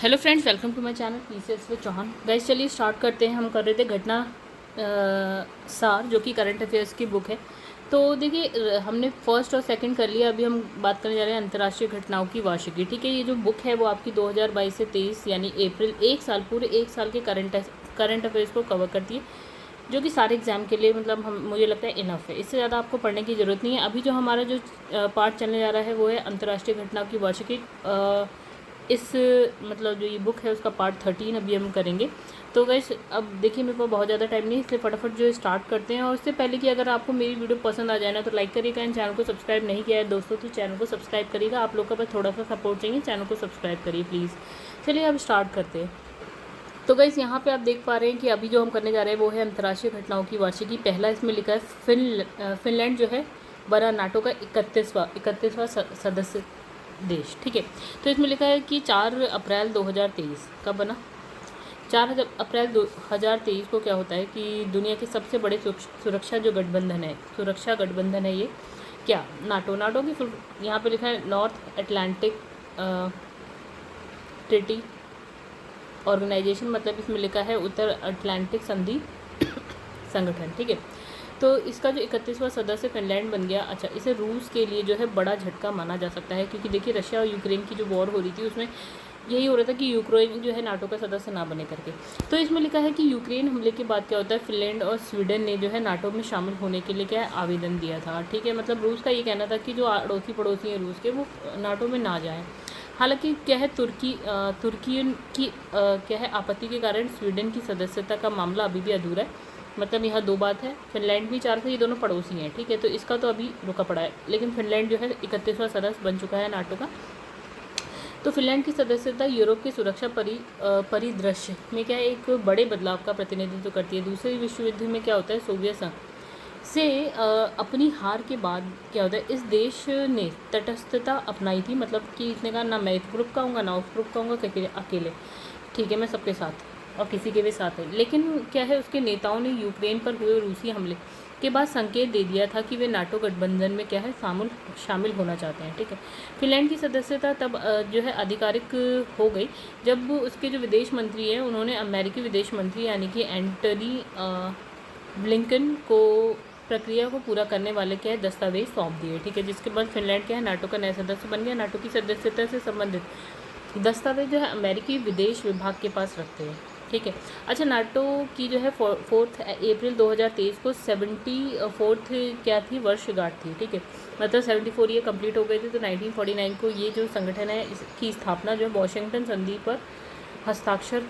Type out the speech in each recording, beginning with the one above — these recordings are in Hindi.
Hello friends, welcome to my channel PCS with Chauhan. Guys चलिए स्टार्ट करते हैं। हम कर रहे थे घटना सार, जो कि करंट अफेयर्स की बुक है। तो देखिए हमने फर्स्ट और सेकंड कर लिया। अभी हम बात करने जा रहे हैं अंतर्राष्ट्रीय घटनाओं की वार्षिकी। ठीक है, ये जो बुक है वो आपकी 2022 से 23 यानी अप्रैल पूरे एक साल के करंट अफेयर्स को कवर करती है, जो कि सारे एग्जाम के लिए मतलब हम मुझे लगता है इनफ है। इससे ज़्यादा आपको पढ़ने की ज़रूरत नहीं है। अभी जो हमारा जो पार्ट चलने जा रहा है वो है अंतर्राष्ट्रीय घटनाओं की वार्षिकी। इस मतलब जो ये बुक है उसका पार्ट 13 अभी हम करेंगे। तो गाइस अब देखिए मेरे पास बहुत ज़्यादा टाइम नहीं है, इसलिए फटाफट जो स्टार्ट करते हैं। और उससे पहले कि अगर आपको मेरी वीडियो पसंद आ जाए ना तो लाइक करिएगा। एंड चैनल को सब्सक्राइब नहीं किया है दोस्तों तो चैनल को सब्सक्राइब करिएगा। आप लोग का बस थोड़ा सा सपोर्ट चाहिए, चैनल को सब्सक्राइब करिए प्लीज़। चलिए अब स्टार्ट करते हैं। तो गाइस यहाँ पे आप देख पा रहे हैं कि अभी जो हम करने जा रहे हैं वो है अंतर्राष्ट्रीय घटनाओं की वार्षिकी। पहला इसमें लिखा है फिनलैंड जो है बड़ा नाटो का 31वां सदस्य देश। ठीक है, तो इसमें लिखा है कि 4 अप्रैल 2023 कब बना। 4 अप्रैल 2023 को क्या होता है कि दुनिया के सबसे बड़े सुरक्षा गठबंधन है ये क्या, नाटो की यहाँ पे लिखा है नॉर्थ अटलांटिक ट्रीटी ऑर्गेनाइजेशन, मतलब इसमें लिखा है उत्तर अटलांटिक संधि संगठन। ठीक है, तो इसका जो 31वां सदस्य फिनलैंड बन गया। अच्छा, इसे रूस के लिए जो है बड़ा झटका माना जा सकता है, क्योंकि देखिए रशिया और यूक्रेन की जो वॉर हो रही थी उसमें यही हो रहा था कि यूक्रेन जो है नाटो का सदस्य ना बने करके। तो इसमें लिखा है कि यूक्रेन हमले के बाद क्या होता है, फिनलैंड और स्वीडन ने जो है नाटो में शामिल होने के लिए क्या है आवेदन दिया था। ठीक है, मतलब रूस का ये कहना था कि जो अड़ोसी पड़ोसी हैं रूस के वो नाटो में ना जाएँ। हालांकि क्या है तुर्की की क्या है आपत्ति के कारण स्वीडन की सदस्यता का मामला अभी भी अधूरा है। मतलब यहाँ दो बात है, फिनलैंड भी 4 से, ये दोनों पड़ोसी हैं। ठीक है, तो इसका तो अभी रुका पड़ा है, लेकिन फिनलैंड जो है 31वां सदस्य बन चुका है नाटो का। तो फिनलैंड की सदस्यता यूरोप के सुरक्षा परिदृश्य में क्या है एक बड़े बदलाव का प्रतिनिधित्व करती है। दूसरे विश्व युद्ध में क्या होता है, सोवियत संघ से अपनी हार के बाद क्या होता है, इस देश ने तटस्थता अपनाई थी। मतलब कि इसने कहा ना मैं इस ग्रुप का हूँगा ना उस ग्रुप का हूँगा, अकेले ठीक है मैं सबके साथ और किसी के भी साथ है। लेकिन क्या है उसके नेताओं ने यूक्रेन पर हुए रूसी हमले के बाद संकेत दे दिया था कि वे नाटो गठबंधन में क्या है शामिल होना चाहते हैं। ठीक है, फिनलैंड की सदस्यता तब जो है आधिकारिक हो गई जब उसके जो विदेश मंत्री हैं उन्होंने अमेरिकी विदेश मंत्री यानी कि एंटनी ब्लिंकन को प्रक्रिया को पूरा करने वाले क्या है दस्तावेज सौंप दिए। ठीक है, जिसके बाद फिनलैंड क्या है नाटो का नया सदस्य बन गया। नाटो की सदस्यता से संबंधित दस्तावेज जो है अमेरिकी विदेश विभाग के पास रखते हैं। ठीक है, अच्छा नाटो की जो है 4 अप्रैल 2023 को 74th क्या थी वर्षगांठ थी। ठीक है, मतलब 74 ये कंप्लीट हो गए थे। तो 1949 को ये जो संगठन है इसकी स्थापना जो है वॉशिंगटन संधि पर हस्ताक्षर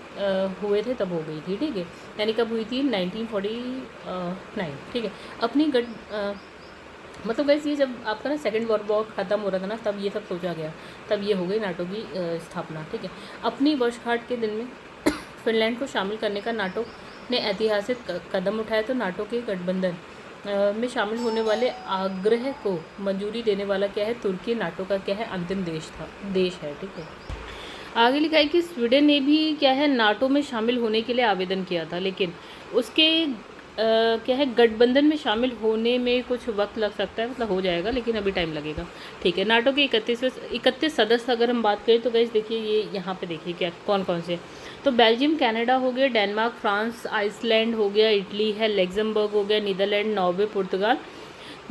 हुए थे तब हो गई थी। ठीक है, यानी कब हुई थी 1949। ठीक है, अपनी मतलब वैसे ये जब आपका ना सेकेंड वर्ल्ड वॉर ख़त्म हो रहा था ना तब ये सब सोचा गया, तब ये हो गई नाटो की स्थापना। ठीक है, अपनी वर्षगांठ के दिन में फिनलैंड को शामिल करने का नाटो ने ऐतिहासिक कदम उठाया। तो नाटो के गठबंधन में शामिल होने वाले आग्रह को मंजूरी देने वाला क्या है, तुर्की नाटो का क्या है अंतिम देश है। ठीक है, आगे लिखा है कि स्वीडन ने भी क्या है नाटो में शामिल होने के लिए आवेदन किया था, लेकिन उसके क्या है गठबंधन में शामिल होने में कुछ वक्त लग सकता है, मतलब हो जाएगा लेकिन अभी टाइम लगेगा। ठीक है, नाटो के 31 सदस्य अगर हम बात करें तो गाइस देखिए ये यहाँ पे देखिए क्या कौन कौन से। तो बेल्जियम कनाडा हो गया, डेनमार्क फ्रांस आइसलैंड हो गया, इटली है, लग्जमबर्ग हो गया, नीदरलैंड नॉर्वे पुर्तगाल,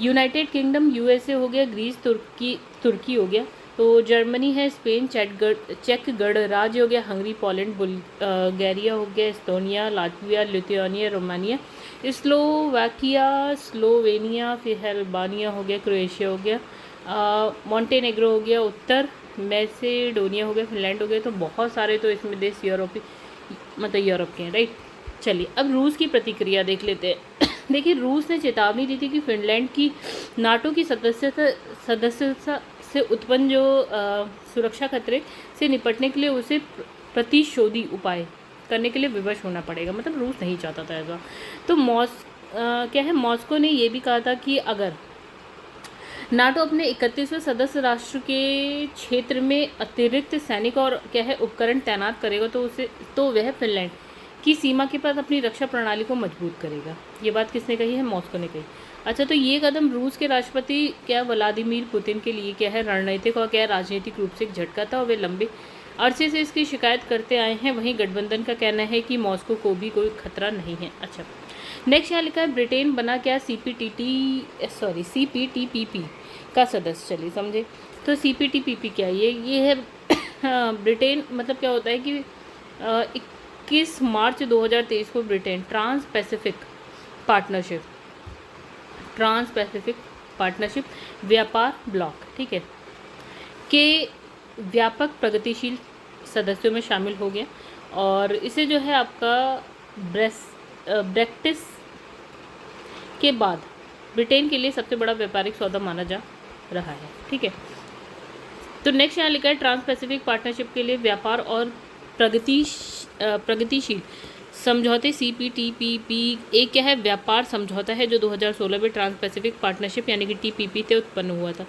यूनाइटेड किंगडम यूएसए हो गया, ग्रीस तुर्की हो गया, तो जर्मनी है, स्पेन चेक गणराज्य हो गया, हंगरी पोलैंड बुल्गारिया हो गया, Estonia Latvia Lithuania Romania, Slovakia Slovenia, फिर अल्बानिया हो गया, क्रोएशिया हो गया, मॉन्टेनेग्रो हो गया, उत्तर मैसेडोनिया हो गया, फिनलैंड हो गया। तो बहुत सारे तो इसमें देश यूरोप के हैं। राइट, चलिए अब रूस की प्रतिक्रिया देख लेते हैं। देखिए रूस ने चेतावनी दी थी कि फिनलैंड की नाटो की सदस्यता से उत्पन्न जो सुरक्षा खतरे से निपटने के लिए उसे प्रतिशोधी उपाय करने के लिए विवश होना पड़ेगा। मतलब रूस नहीं चाहता था ऐसा। तो क्या है मॉस्को ने ये भी कहा था कि अगर नाटो अपने 31वें सदस्य राष्ट्र के क्षेत्र में अतिरिक्त सैनिक और क्या है उपकरण तैनात करेगा तो वह फिनलैंड की सीमा के पास अपनी रक्षा प्रणाली को मजबूत करेगा। ये बात किसने कही है, मॉस्को ने कही। अच्छा, तो ये कदम रूस के राष्ट्रपति क्या व्लादिमीर पुतिन के लिए क्या है रणनीतिक और क्या राजनीतिक रूप से एक झटका था और वे लंबे अरसे से इसकी शिकायत करते आए हैं। वहीं गठबंधन का कहना है कि मॉस्को को भी कोई खतरा नहीं है। अच्छा, नेक्स्ट यहाँ लिखा है ब्रिटेन बना क्या CPTPP का सदस्य। चलिए समझे। तो CPTPP क्या है? ये है ब्रिटेन, मतलब क्या होता है कि 21 मार्च 2023 को ब्रिटेन ट्रांस पैसिफिक पार्टनरशिप व्यापार ब्लॉक, ठीक है, के व्यापक प्रगतिशील सदस्यों में शामिल हो गया और इसे जो है आपका ब्रेक्सिट के बाद ब्रिटेन के लिए सबसे बड़ा व्यापारिक सौदा माना जा रहा है, ठीक है। तो नेक्स्ट यहाँ लिखा है ट्रांस पैसिफिक पार्टनरशिप के लिए व्यापार और प्रगतिशील समझौते CPTPP एक क्या है? व्यापार समझौता है जो 2016 में ट्रांस पैसिफिक पार्टनरशिप यानी कि TPP से उत्पन्न हुआ था।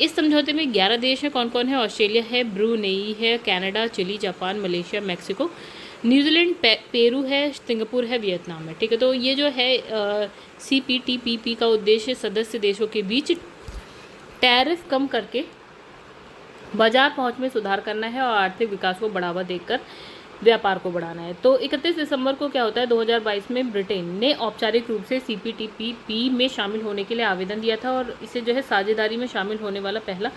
इस समझौते में 11 देश हैं। कौन कौन है? ऑस्ट्रेलिया है, ब्रूनेई है, Canada, Chile, Japan, Malaysia, Mexico, New Zealand, Peru है, सिंगापुर है, वियतनाम है, ठीक है। तो ये जो है CPTPP का उद्देश्य सदस्य देशों के बीच टैरिफ कम करके बाजार पहुंच में सुधार करना है और आर्थिक विकास को बढ़ावा देकर व्यापार को बढ़ाना है। तो 31 दिसंबर को क्या होता है 2022 में ब्रिटेन ने औपचारिक रूप से CPTPP में शामिल होने के लिए आवेदन दिया था और इसे जो है साझेदारी में शामिल होने वाला पहला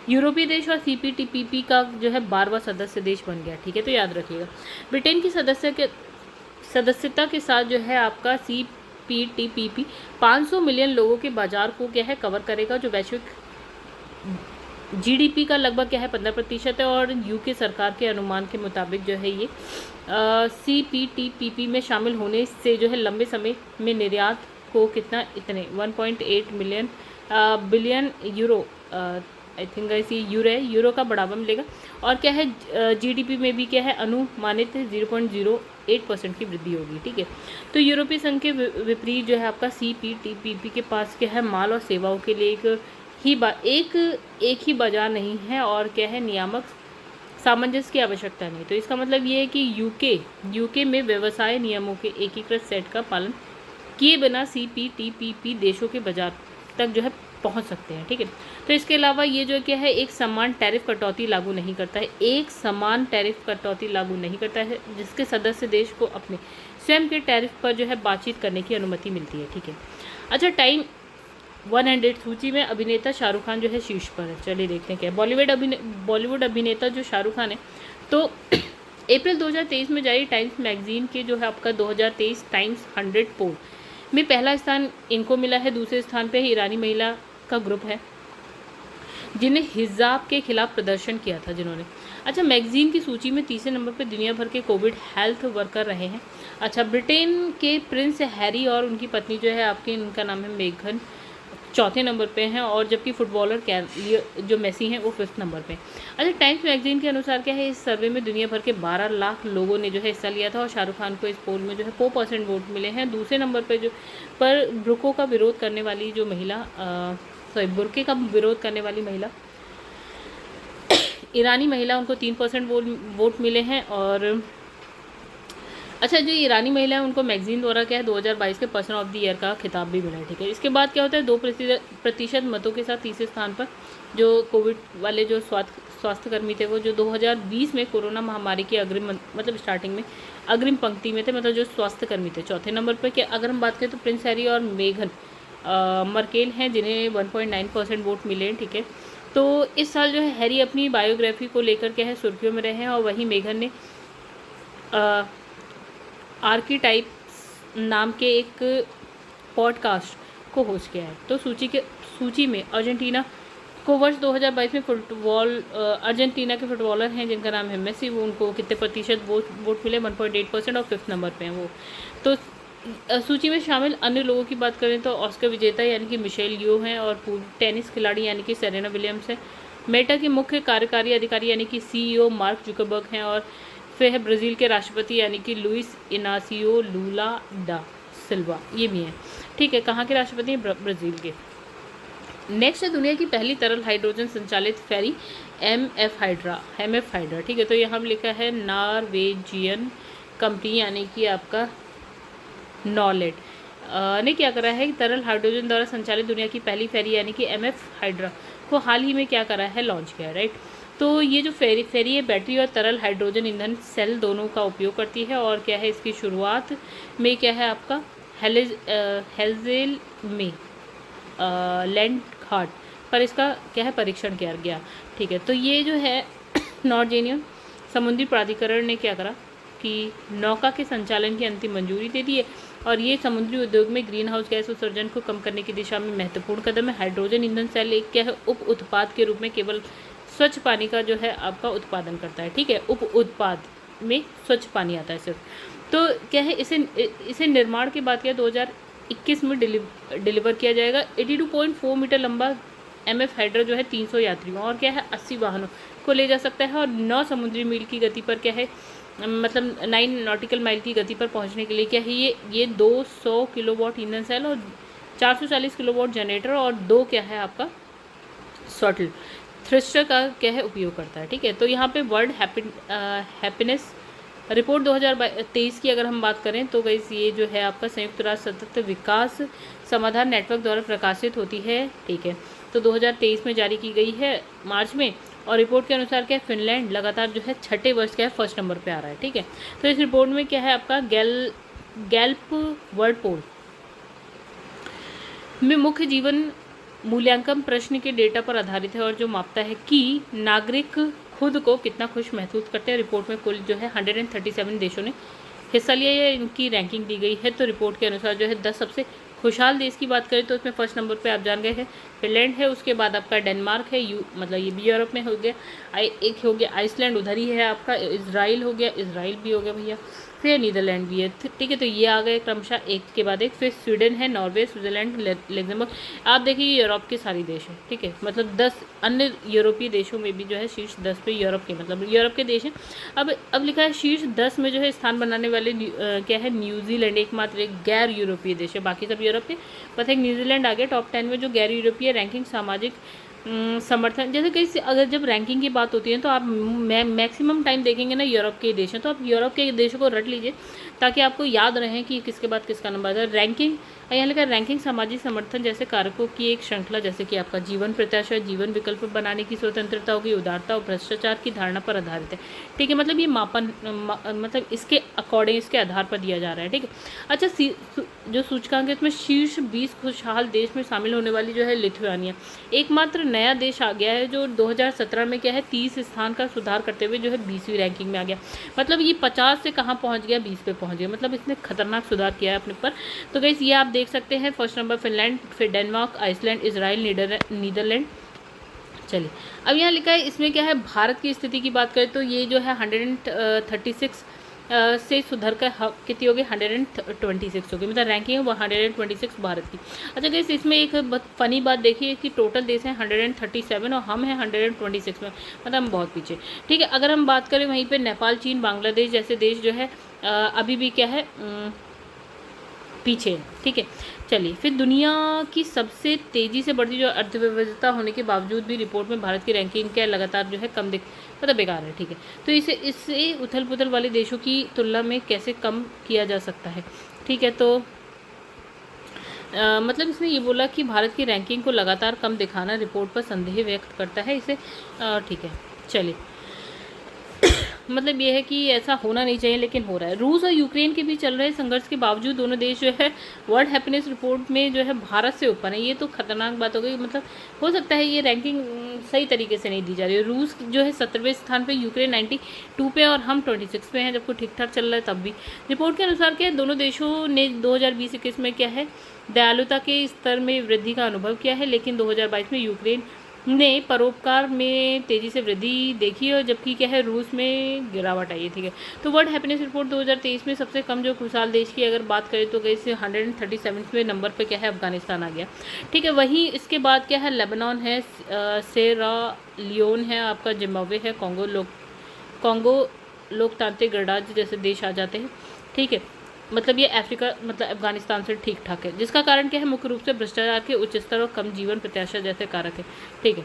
यूरोपीय देश और CPTPP का जो है 12वां सदस्य देश बन गया, ठीक है। तो याद रखिएगा ब्रिटेन की सदस्यता के साथ जो है आपका CPTPP 500 मिलियन लोगों के बाजार को क्या है कवर करेगा, जो वैश्विक GDP का लगभग क्या है 15% है और UK सरकार के अनुमान के मुताबिक जो है ये CPTPP में शामिल होने से जो है लंबे समय में निर्यात को कितना इतने 1.8 बिलियन यूरो आई थिंक ऐसी यूरो का बढ़ावा मिलेगा और क्या है GDP में भी क्या है अनुमानित 0.08% की वृद्धि होगी, ठीक है। तो यूरोपीय संघ के विपरीत जो है आपका CPTPP के पास क्या है माल और सेवाओं के लिए एक ही बाजार नहीं है और क्या है नियामक सामंजस्य की आवश्यकता नहीं। तो इसका मतलब ये है कि यूके में व्यवसाय नियमों के एकीकृत सेट का पालन किए बिना CPTPP देशों के बाजार तक जो है पहुंच सकते हैं, ठीक है। तो इसके अलावा ये जो क्या है एक समान टैरिफ कटौती लागू नहीं करता है, जिसके सदस्य देश को अपने स्वयं के टैरिफ पर जो है बातचीत करने की अनुमति मिलती है, ठीक है। अच्छा, टाइम 100 सूची में अभिनेता शाहरुख खान जो है शीर्ष पर है। चलिए देखते हैं क्या बॉलीवुड अभिनेता जो शाहरुख खान है। तो अप्रैल 2023 में जारी टाइम्स मैगजीन के जो है आपका 2023 टाइम्स 100 पोल में पहला स्थान इनको मिला है। दूसरे स्थान पे ईरानी महिला का ग्रुप है जिन्हें हिजाब के खिलाफ प्रदर्शन किया था जिन्होंने। अच्छा, मैगजीन की सूची में तीसरे नंबर पर दुनिया भर के कोविड हेल्थ वर्कर रहे हैं। अच्छा, ब्रिटेन के प्रिंस हैरी और उनकी पत्नी जो है आपकी उनका नाम है मेघन चौथे नंबर पे हैं और जबकि फुटबॉलर जो मेसी हैं वो 5th नंबर पे। अच्छा, टाइम्स मैगजीन के अनुसार क्या है इस सर्वे में दुनिया भर के 12 लाख लोगों ने जो है हिस्सा लिया था और शाहरुख खान को इस पोल में जो है 4% वोट मिले हैं। दूसरे नंबर पे बुर्के का विरोध करने वाली महिला ईरानी महिला उनको 3% वोट मिले हैं। और अच्छा, जो ईरानी महिला है उनको मैगजीन द्वारा क्या है 2022 के पर्सन ऑफ द ईयर का खिताब भी मिला है, ठीक है। इसके बाद क्या होता है 2% मतों के साथ तीसरे स्थान पर जो कोविड वाले जो स्वास्थ्यकर्मी थे वो जो 2020 में कोरोना महामारी की स्टार्टिंग में अग्रिम पंक्ति में थे, मतलब जो स्वास्थ्यकर्मी थे। चौथे नंबर पर क्या अगर हम बात करें तो प्रिंस हैरी और मेघन मर्केल हैं जिन्हें 1.9% वोट मिले हैं, ठीक है। तो इस साल जो है हैरी अपनी बायोग्राफी को लेकर क्या है सुर्खियों में रहे हैं और वहीं मेघन ने आर्कीटाइप्स नाम के एक पॉडकास्ट को होस्ट किया है। तो सूची में अर्जेंटीना को वर्ष 2022 में अर्जेंटीना के फुटबॉलर हैं जिनका नाम है मेसी, वो उनको कितने प्रतिशत वोट मिले 1.8% और 5th नंबर पे हैं वो। तो सूची में शामिल अन्य लोगों की बात करें तो ऑस्कर विजेता यानी कि मिशेल यो हैं और पूर्व टेनिस खिलाड़ी यानी कि सेरेना विलियम्स है। मेटा के मुख्य कार्यकारी अधिकारी यानी कि CEO मार्क जुकरबर्ग हैं और फिर है ब्राज़ील के राष्ट्रपति यानी कि लुइस इनासियो लूला डा सिल्वा, ये भी हैं, ठीक है। कहाँ के राष्ट्रपति हैं? ब्राज़ील के। नेक्स्ट है दुनिया की पहली तरल हाइड्रोजन संचालित फेरी MF हाइड्रा, ठीक है। तो यहाँ लिखा है नॉर्वेजियन कंपनी यानी कि आपका नॉलेड ने क्या करा है तरल हाइड्रोजन द्वारा संचालित दुनिया की पहली फेरी यानी कि MF हाइड्रा को हाल ही में क्या करा है लॉन्च किया, राइट। तो ये जो फेरी है बैटरी और तरल हाइड्रोजन ईंधन सेल दोनों का उपयोग करती है। और क्या है इसकी शुरुआत में क्या है आपका हेल्जेल में लैंड घाट पर इसका क्या है परीक्षण किया गया। ठीक है, तो ये जो है नॉर्वेजियन समुद्री प्राधिकरण ने क्या करा कि नौका के संचालन की अंतिम मंजूरी दे दी है। और ये समुद्री उद्योग में ग्रीन हाउस गैस उत्सर्जन को कम करने की दिशा में महत्वपूर्ण कदम है। हाइड्रोजन ईंधन सेल एक क्या है उप उत्पाद के रूप में केवल स्वच्छ पानी का जो है आपका उत्पादन करता है। ठीक है, उप उत्पाद में स्वच्छ पानी आता है सिर्फ। तो क्या है इसे निर्माण के बाद क्या 2021 में डिलीवर किया जाएगा। 82.4 मीटर लंबा MF हाइड्रा जो है 300 यात्रियों और क्या है 80 वाहनों को ले जा सकता है। और 9 समुद्री मील की गति पर क्या है मतलब 9 नॉटिकल माइल की गति पर पहुंचने के लिए क्या है ये 200 किलोवाट ईंधन सेल और 440 किलोवाट जनरेटर और 2 क्या है आपका शटल थ्रस्टर का क्या है उपयोग करता है। ठीक है, तो यहाँ पे वर्ल्ड हैप्पीनेस रिपोर्ट 2023 की अगर हम बात करें तो गाइस ये जो है आपका संयुक्त राष्ट्र सतत विकास समाधान नेटवर्क द्वारा प्रकाशित होती है। ठीक है, तो 2023 में जारी की गई है मार्च में। और रिपोर्ट के अनुसार क्या फिनलैंड लगातार जो है छठे वर्ष क्या है फर्स्ट नंबर पे आ रहा है। ठीक है, तो इस रिपोर्ट में क्या है आपका गैल्प वर्ल्ड पोल में मुख्य जीवन मूल्यांकन प्रश्न के डेटा पर आधारित है और जो मापता है कि नागरिक खुद को कितना खुश महसूस करते हैं। रिपोर्ट में कुल जो है 137 देशों ने हिस्सा लिया है, इनकी रैंकिंग दी गई है। तो रिपोर्ट के अनुसार जो है 10 सबसे खुशहाल देश की बात करें तो इसमें फर्स्ट नंबर पे आप जान गए हैं फिनलैंड है, उसके बाद आपका डेनमार्क है, मतलब ये भी यूरोप में हो गया, एक हो गया आइसलैंड, उधर ही है आपका इजराइल हो गया, इजराइल भी हो गया भैया, फिर नीदरलैंड भी है। ठीक है, तो ये आ गए क्रमशः एक के बाद एक। फिर स्वीडन है, नॉर्वे, स्विट्जरलैंड, लग्जमबर्ग। आप देखिए यूरोप के सारे देश हैं। ठीक है, मतलब 10 अन्य यूरोपीय देशों में भी जो है शीर्ष 10 पे यूरोप के मतलब यूरोप के देश हैं। अब लिखा है शीर्ष 10 में जो है स्थान बनाने वाले क्या है न्यूजीलैंड एकमात्र एक गैर यूरोपीय देश है, बाकी सब यूरोप के। पता है न्यूजीलैंड आ गया टॉप 10 में जो गैर यूरोपीय रैंकिंग सामाजिक समर्थन जैसे कहीं अगर जब रैंकिंग की बात होती है तो आप मैक्सिमम टाइम देखेंगे ना यूरोप के देश हैं, तो आप यूरोप के देशों को रट लीजिए ताकि आपको याद रहे कि किसके बाद किसका नंबर है। रैंकिंग यहाँ लिखा रैंकिंग सामाजिक समर्थन जैसे कारकों की एक श्रृंखला, जैसे कि आपका जीवन प्रत्याशा, जीवन विकल्प बनाने की स्वतंत्रता होगी, उदारता और भ्रष्टाचार की धारणा पर आधारित है। ठीक है, मतलब ये मापन मतलब इसके अकॉर्डिंग इसके आधार पर दिया जा रहा है। ठीक है, अच्छा जो सूचकांक है इसमें शीर्ष 20 खुशहाल देश में शामिल होने वाली जो है लिथुआनिया एकमात्र नया देश आ गया है जो 2017 में क्या है 30 स्थान का सुधार करते हुए जो है 20वीं रैंकिंग में आ गया। मतलब ये 50 से कहाँ पहुँच गया 20 पे पहुँच गया, मतलब इसने खतरनाक सुधार किया है अपने पर। तो गाइस ये आप देख सकते हैं फर्स्ट नंबर फिनलैंड, फिर डेनमार्क, आइसलैंड, इजराइल, नीदरलैंड। चलिए अब यहाँ लिखा है इसमें क्या है भारत की स्थिति की बात करें तो ये जो है 136 से सुधर कर कितनी होगी 126 होगी, मतलब रैंकिंग है वो 126 भारत की। अच्छा गाइस इसमें एक फनी बात देखिए कि टोटल देश है 137 और हम हैं 126 में, मतलब हम बहुत पीछे। ठीक है, अगर हम बात करें वहीं पे नेपाल, चीन, बांग्लादेश जैसे देश जो है अभी भी क्या है पीछे। ठीक है, चलिए फिर दुनिया की सबसे तेज़ी से बढ़ती जो अर्थव्यवस्था होने के बावजूद भी रिपोर्ट में भारत की रैंकिंग क्या लगातार जो है कम मतलब बेकार है। ठीक है, तो इससे उथल पुथल वाले देशों की तुलना में कैसे कम किया जा सकता है। ठीक है, तो मतलब इसने ये बोला कि भारत की रैंकिंग को लगातार कम दिखाना रिपोर्ट पर संदेह व्यक्त करता है इसे। ठीक है, चलिए मतलब ये है कि ऐसा होना नहीं चाहिए लेकिन हो रहा है। रूस और यूक्रेन के बीच चल रहे संघर्ष के बावजूद दोनों देश जो है वर्ल्ड हैप्पीनेस रिपोर्ट में जो है भारत से ऊपर है। ये तो खतरनाक बात हो गई, मतलब हो सकता है ये रैंकिंग सही तरीके से नहीं दी जा रही है। रूस जो है 17वें स्थान पे, यूक्रेन 92 पे और हम 26 पे हैं, जबकि ठीक ठाक चल रहा है तब भी। रिपोर्ट के अनुसार क्या है दोनों देशों ने 2020-21 में क्या है दयालुता के स्तर में वृद्धि का अनुभव किया है, लेकिन 2022 में यूक्रेन ने परोपकार में तेज़ी से वृद्धि देखी और जबकि क्या है रूस में गिरावट आई है। ठीक है, तो वर्ल्ड हैप्पीनेस रिपोर्ट 2023 में सबसे कम जो खुशहाल देश की अगर बात करें तो गई से 137वें नंबर पे क्या है अफगानिस्तान आ गया। ठीक है, वहीं इसके बाद क्या है लेबनान है, सेरा लियोन है, आपका जिम्बाब्वे है, कॉन्गो लोकतांत्रिक गणराज्य जैसे देश आ जाते हैं। ठीक है, मतलब ये अफ्रीका मतलब अफगानिस्तान से ठीक ठाक है, जिसका कारण क्या है मुख्य रूप से भ्रष्टाचार के उच्च स्तर और कम जीवन प्रत्याशा जैसे कारक है। ठीक है,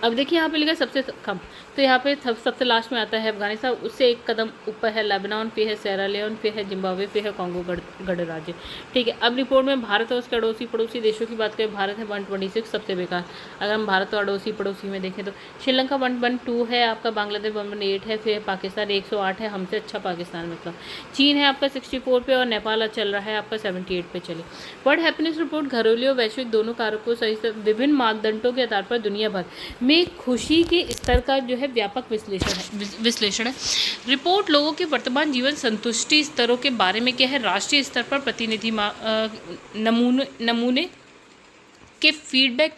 अब देखिए यहाँ पे लिखा है सबसे कम, तो यहाँ पे सबसे लास्ट में आता है अफगानिस्तान, उससे एक कदम ऊपर है लेबनान, फिर है सेरा लियोन, फिर है जिम्बाब्वे, फिर है कॉन्गो गणराज्य। ठीक है, अब रिपोर्ट में भारत और उसके पड़ोसी देशों की बात करें, भारत है 126 सबसे बेकार। अगर हम भारत और पड़ोसी में देखें तो श्रीलंका 112 है आपका, बांग्लादेश 118 है, फिर पाकिस्तान 108 है, हमसे अच्छा पाकिस्तान मतलब। चीन है आपका 64 पे और नेपाल चल रहा है आपका 78 पे। चलिए, वर्ल्ड हैप्पीनेस रिपोर्ट घरेलू और वैश्विक दोनों कारकों सहित विभिन्न मानदंडों के आधार पर दुनिया भर में खुशी के स्तर का जो है व्यापक विश्लेषण है। रिपोर्ट लोगों के वर्तमान जीवन संतुष्टि स्तरों के बारे में क्या है, राष्ट्रीय स्तर पर प्रतिनिधि नमूने के फीडबैक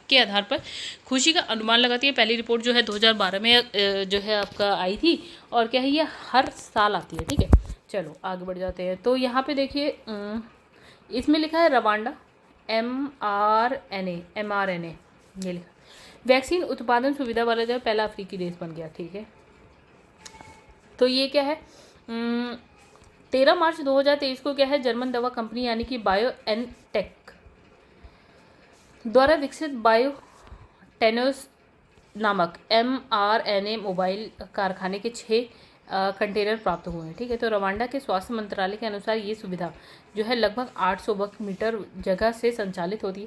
के आधार पर खुशी का अनुमान लगाती है। पहली रिपोर्ट जो है 2012 में जो है आपका आई थी, और क्या है ये हर साल आती है। ठीक है, चलो आगे बढ़ जाते हैं। तो यहाँ पे देखिए इसमें लिखा है रवांडा mRNA ये लिखा, वैक्सीन उत्पादन सुविधा वाला जो पहला अफ्रीकी देश बन गया। ठीक है, तो ये क्या है 13 मार्च 2023 को क्या है जर्मन दवा कंपनी यानी कि बायोएनटेक द्वारा विकसित बायोटेनोस नामक mRNA मोबाइल कारखाने के 6 कंटेनर प्राप्त हुए हैं। ठीक है, तो रवांडा के स्वास्थ्य मंत्रालय के अनुसार ये सुविधा जो है लगभग 800 वर्ग मीटर जगह से संचालित होती है।